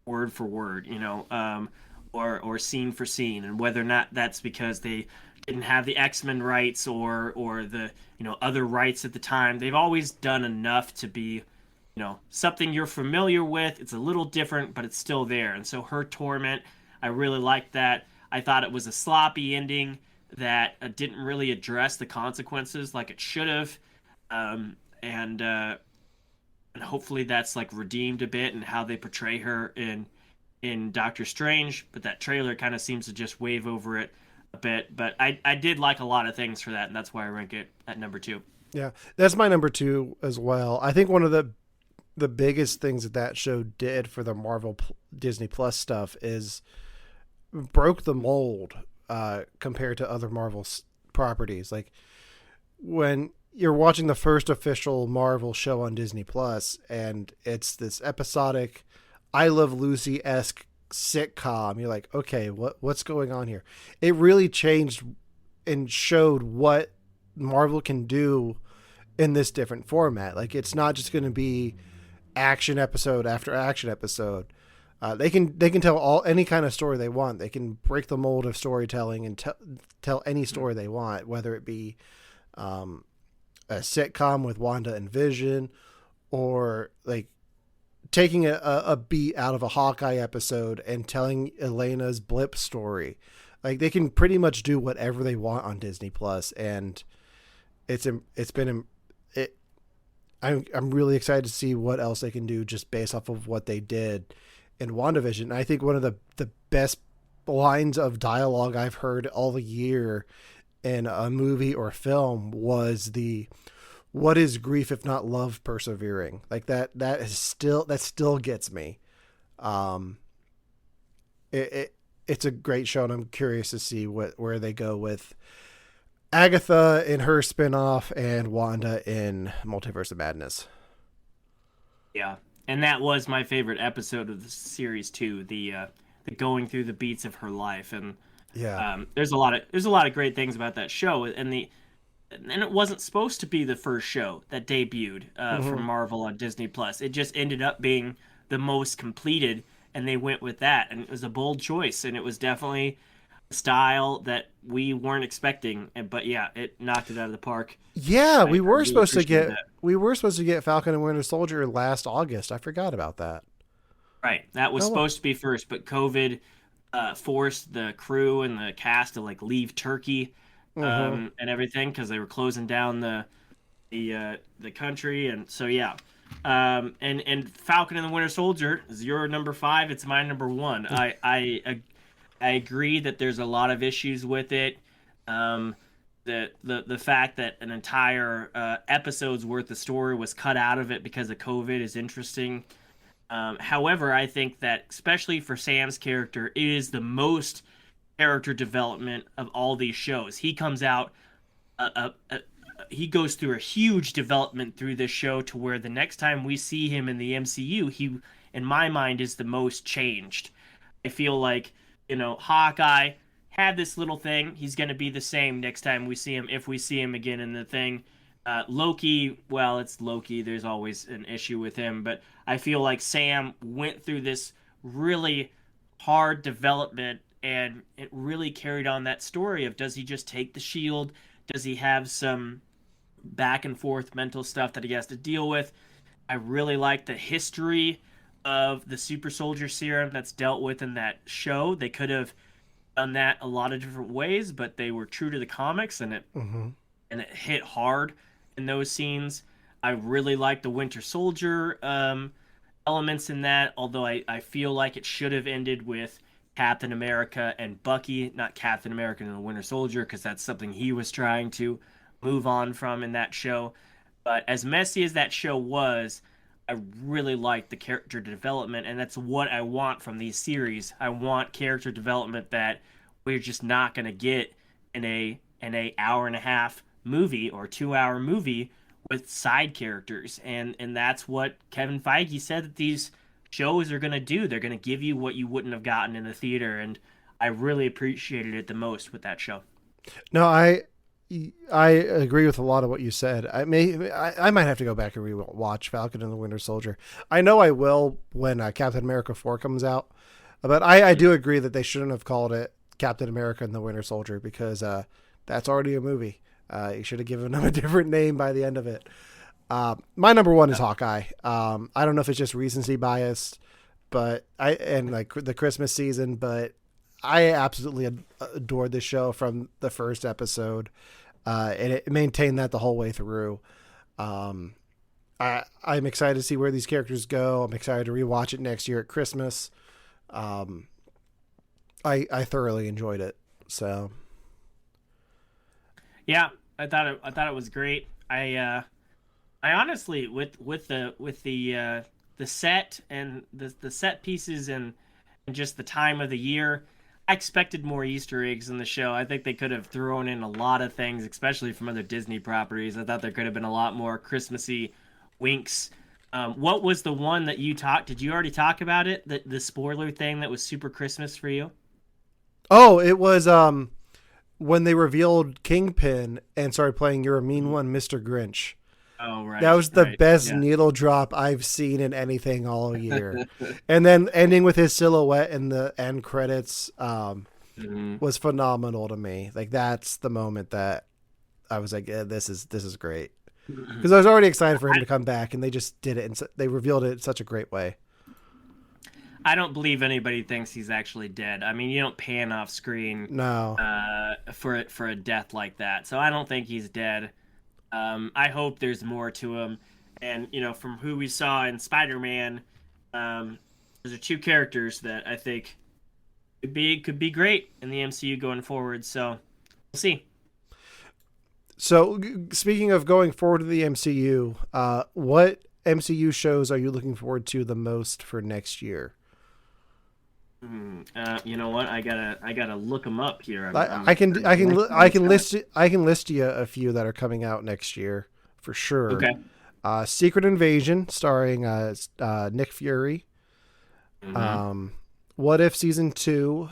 word for word, or scene for scene, and whether or not that's because they didn't have the X-Men rights or the other rights at the time. They've always done enough to be something you're familiar with. It's a little different, but it's still there. And so her torment, I really liked that. I thought it was a sloppy ending that didn't really address the consequences like it should have. And hopefully that's like redeemed a bit in how they portray her in Doctor Strange. But that trailer kind of seems to just wave over it a bit. But I did like a lot of things for that, and that's why I rank it at number 2. Yeah, that's my number 2 as well. I think one of the biggest things that show did for the Marvel Disney Plus stuff is broke the mold compared to other Marvel properties. Like when you're watching the first official Marvel show on Disney Plus and it's this episodic I Love Lucy-esque sitcom, you're like, okay, what's going on here? It really changed and showed what Marvel can do in this different format. Like it's not just going to be action episode after action episode. They can tell any kind of story they want. They can break the mold of storytelling and tell any story they want, whether it be a sitcom with Wanda and Vision, or like taking a beat out of a Hawkeye episode and telling Elena's blip story. Like they can pretty much do whatever they want on Disney Plus, and I'm really excited to see what else they can do just based off of what they did in WandaVision. And I think one of the best lines of dialogue I've heard all year in a movie or film was what is grief if not love persevering? Like that still gets me. It's a great show, and I'm curious to see where they go with Agatha in her spinoff and Wanda in Multiverse of Madness. Yeah, and that was my favorite episode of the series too. The going through the beats of her life, and there's a lot of great things about that show, and it wasn't supposed to be the first show that debuted from Marvel on Disney Plus. It just ended up being the most completed, and they went with that, and it was a bold choice, and it was definitely style that we weren't expecting, but yeah, it knocked it out of the park. Yeah, we were supposed to get Falcon and Winter Soldier last August. I forgot about that. Right, that was supposed to be first, but COVID forced the crew and the cast to like leave Turkey and everything because they were closing down the country, and so yeah. And Falcon and the Winter Soldier is your number 5. It's my number 1. I agree that there's a lot of issues with it. The fact that an entire episode's worth of story was cut out of it because of COVID is interesting. However, I think that especially for Sam's character, it is the most character development of all these shows. He comes out, he goes through a huge development through this show to where the next time we see him in the MCU, he, in my mind, is the most changed. I feel like, Hawkeye had this little thing. He's going to be the same next time we see him, if we see him again in the thing. Loki, well, it's Loki. There's always an issue with him. But I feel like Sam went through this really hard development, and it really carried on that story of, does he just take the shield? Does he have some back and forth mental stuff that he has to deal with? I really like the history of the super soldier serum that's dealt with in that show. They could have done that a lot of different ways, but they were true to the comics, and it hit hard in those scenes. I really like the Winter Soldier elements in that, although I feel like it should have ended with Captain America and Bucky, not Captain America and the Winter Soldier, because that's something he was trying to move on from in that show. But as messy as that show was, I really like the character development, and that's what I want from these series. I want character development that we're just not going to get in a hour and a half movie or 2-hour movie with side characters, and that's what Kevin Feige said that these shows are going to do. They're going to give you what you wouldn't have gotten in the theater, and I really appreciated it the most with that show. No, I agree with a lot of what you said. I might have to go back and rewatch Falcon and the Winter Soldier. I know I will when Captain America 4 comes out, but I do agree that they shouldn't have called it Captain America and the Winter Soldier, because that's already a movie. You should have given them a different name by the end of it. My number one is Hawkeye. I don't know if it's just recency bias, but like the Christmas season, but I absolutely adored this show from the first episode, and it maintained that the whole way through. I'm excited to see where these characters go. I'm excited to rewatch it next year at Christmas. I thoroughly enjoyed it. So, yeah, I thought it was great. I honestly, with the set and the set pieces and just the time of the year, I expected more Easter eggs in the show. I think they could have thrown in a lot of things, especially from other Disney properties. I thought there could have been a lot more Christmassy winks. What was the one that you talked? Did you already talk about it? The spoiler thing that was super Christmas for you? Oh, it was when they revealed Kingpin and started playing "You're a Mean One, Mr. Grinch." Oh, right. That was the best yeah. needle drop I've seen in anything all year. And then ending with his silhouette in the end credits was phenomenal to me. Like, that's the moment that I was like, yeah, this is great. Because I was already excited for him to come back, and they just did it, and they revealed it in such a great way. I don't believe anybody thinks he's actually dead. I mean, you don't pan off screen for a death like that. So I don't think he's dead. I hope there's more to him. And, from who we saw in Spider-Man, those are two characters that I think could be great in the MCU going forward. So we'll see. So speaking of going forward to the MCU, what MCU shows are you looking forward to the most for next year? You know what? I gotta look them up here. I can list you a few that are coming out next year for sure. Okay. Secret Invasion, starring Nick Fury. Mm-hmm. What If Season 2.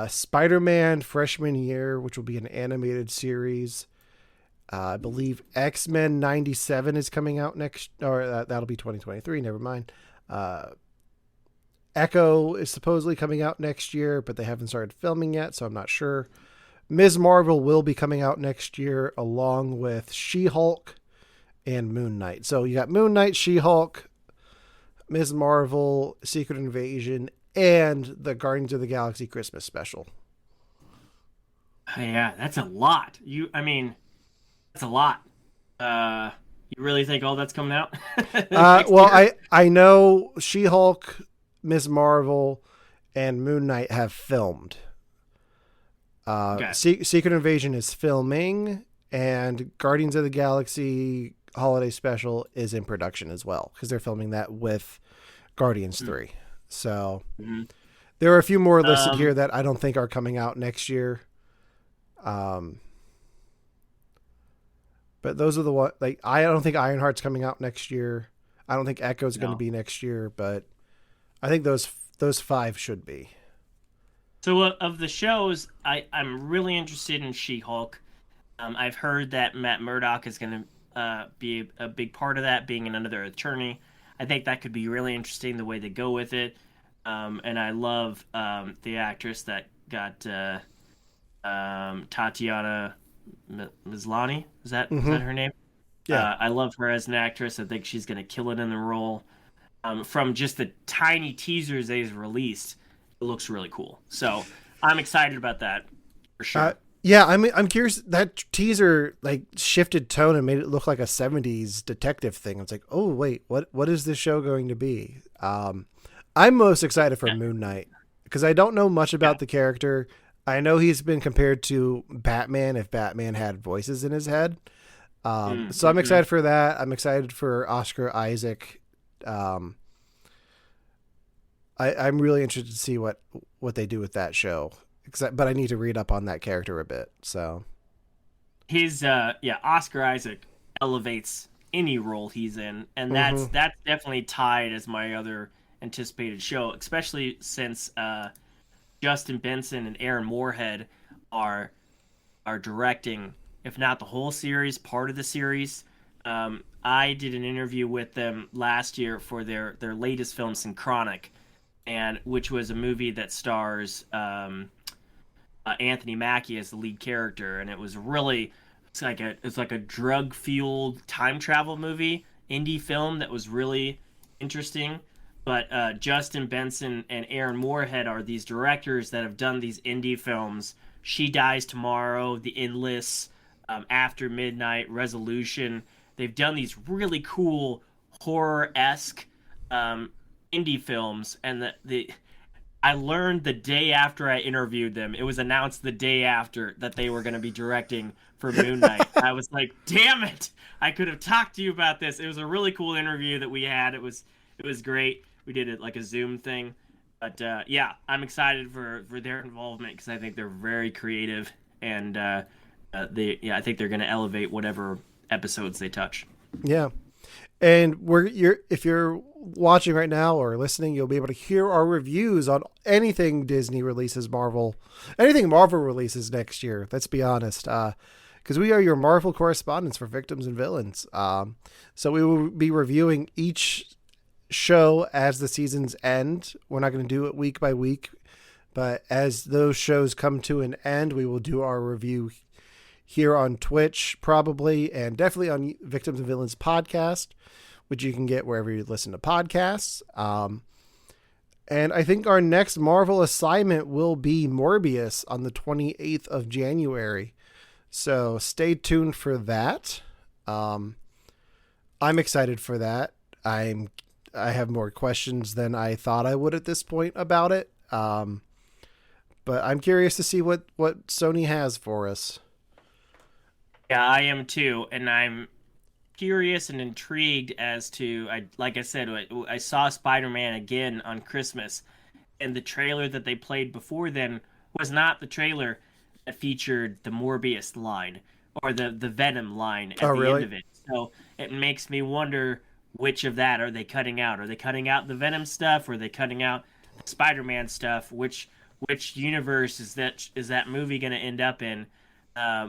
Spider-Man Freshman Year, which will be an animated series. I believe X-Men 97 is coming out next, or that'll be 2023. Never mind. Echo is supposedly coming out next year, but they haven't started filming yet, so I'm not sure. Ms. Marvel will be coming out next year, along with She-Hulk and Moon Knight. So you got Moon Knight, She-Hulk, Ms. Marvel, Secret Invasion, and the Guardians of the Galaxy Christmas special. Yeah, that's a lot. That's a lot. You really think all that's coming out? Well, I know She-Hulk, Ms. Marvel, and Moon Knight have filmed. Okay. Secret Invasion is filming, and Guardians of the Galaxy Holiday Special is in production as well, because they're filming that with Guardians 3. So there are a few more listed here that I don't think are coming out next year. But those are the one, like, I don't think Ironheart's coming out next year. I don't think Echo's going to be next year, but I think those 5 should be. So of the shows, I'm really interested in She-Hulk. I've heard that Matt Murdock is going to be a big part of that, being another attorney. I think that could be really interesting, the way they go with it. And I love the actress that got Tatiana Maslany. Is that her name? Yeah. I love her as an actress. I think she's going to kill it in the role. From just the tiny teasers they've released, it looks really cool. So I'm excited about that for sure. Yeah, I'm curious. That teaser like shifted tone and made it look like a 70s detective thing. It's like, oh wait, what is this show going to be? I'm most excited for Moon Knight because I don't know much about the character. I know he's been compared to Batman if Batman had voices in his head. So I'm excited for that. I'm excited for Oscar Isaac. I'm really interested to see what they do with that show. But I need to read up on that character a bit. So his Oscar Isaac elevates any role he's in, and that's definitely tied as my other anticipated show, especially since Justin Benson and Aaron Moorhead are directing, if not the whole series, part of the series. I did an interview with them last year for their latest film, Synchronic, which was a movie that stars Anthony Mackie as the lead character, and it was really it's like a drug fueled time travel movie, indie film that was really interesting. But Justin Benson and Aaron Moorhead are these directors that have done these indie films. She Dies Tomorrow, The Endless, After Midnight, Resolution. They've done these really cool horror-esque indie films, and I learned the day after I interviewed them. It was announced the day after that they were going to be directing for Moon Knight. I was like, damn it! I could have talked to you about this. It was a really cool interview that we had. It was great. We did it like a Zoom thing. But yeah, I'm excited for their involvement because I think they're very creative, and I think they're going to elevate whatever episodes they touch. Yeah. And if you're watching right now or listening, you'll be able to hear our reviews on anything Disney releases, anything Marvel releases next year. Let's be honest, because we are your Marvel correspondents for Victims and Villains. So we will be reviewing each show as the seasons end. We're not going to do it week by week, but as those shows come to an end, we will do our review here on Twitch, probably, and definitely on Victims and Villains podcast, which you can get wherever you listen to podcasts. And I think our next Marvel assignment will be Morbius on the 28th of January. So stay tuned for that. I'm excited for that. I have more questions than I thought I would at this point about it. But I'm curious to see what Sony has for us. Yeah, I am too, and I'm curious and intrigued as to, like I said, I saw Spider-Man again on Christmas, and the trailer that they played before then was not the trailer that featured the Morbius line or the Venom line at the end of it. So it makes me wonder, which of that are they cutting out? Are they cutting out the Venom stuff, or are they cutting out the Spider-Man stuff? Which universe is that movie going to end up in?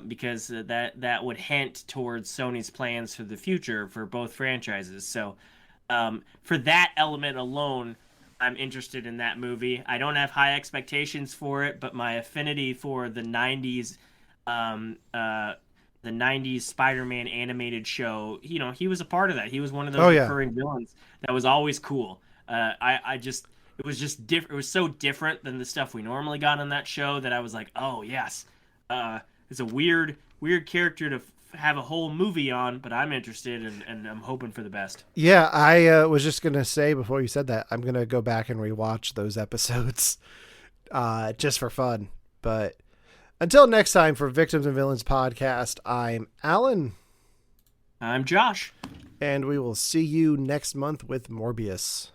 Because that would hint towards Sony's plans for the future for both franchises. So for that element alone, I'm interested in that movie. I don't have high expectations for it, but my affinity for the 90s Spider-Man animated show, he was a part of that. He was one of those recurring villains that was always cool. It was just different. It was so different than the stuff we normally got on that show that I was like, oh yes, it's a weird character to have a whole movie on, but I'm interested and I'm hoping for the best. Yeah, I was just going to say before you said that, I'm going to go back and rewatch those episodes just for fun. But until next time for Victims and Villains podcast, I'm Alan. I'm Josh. And we will see you next month with Morbius.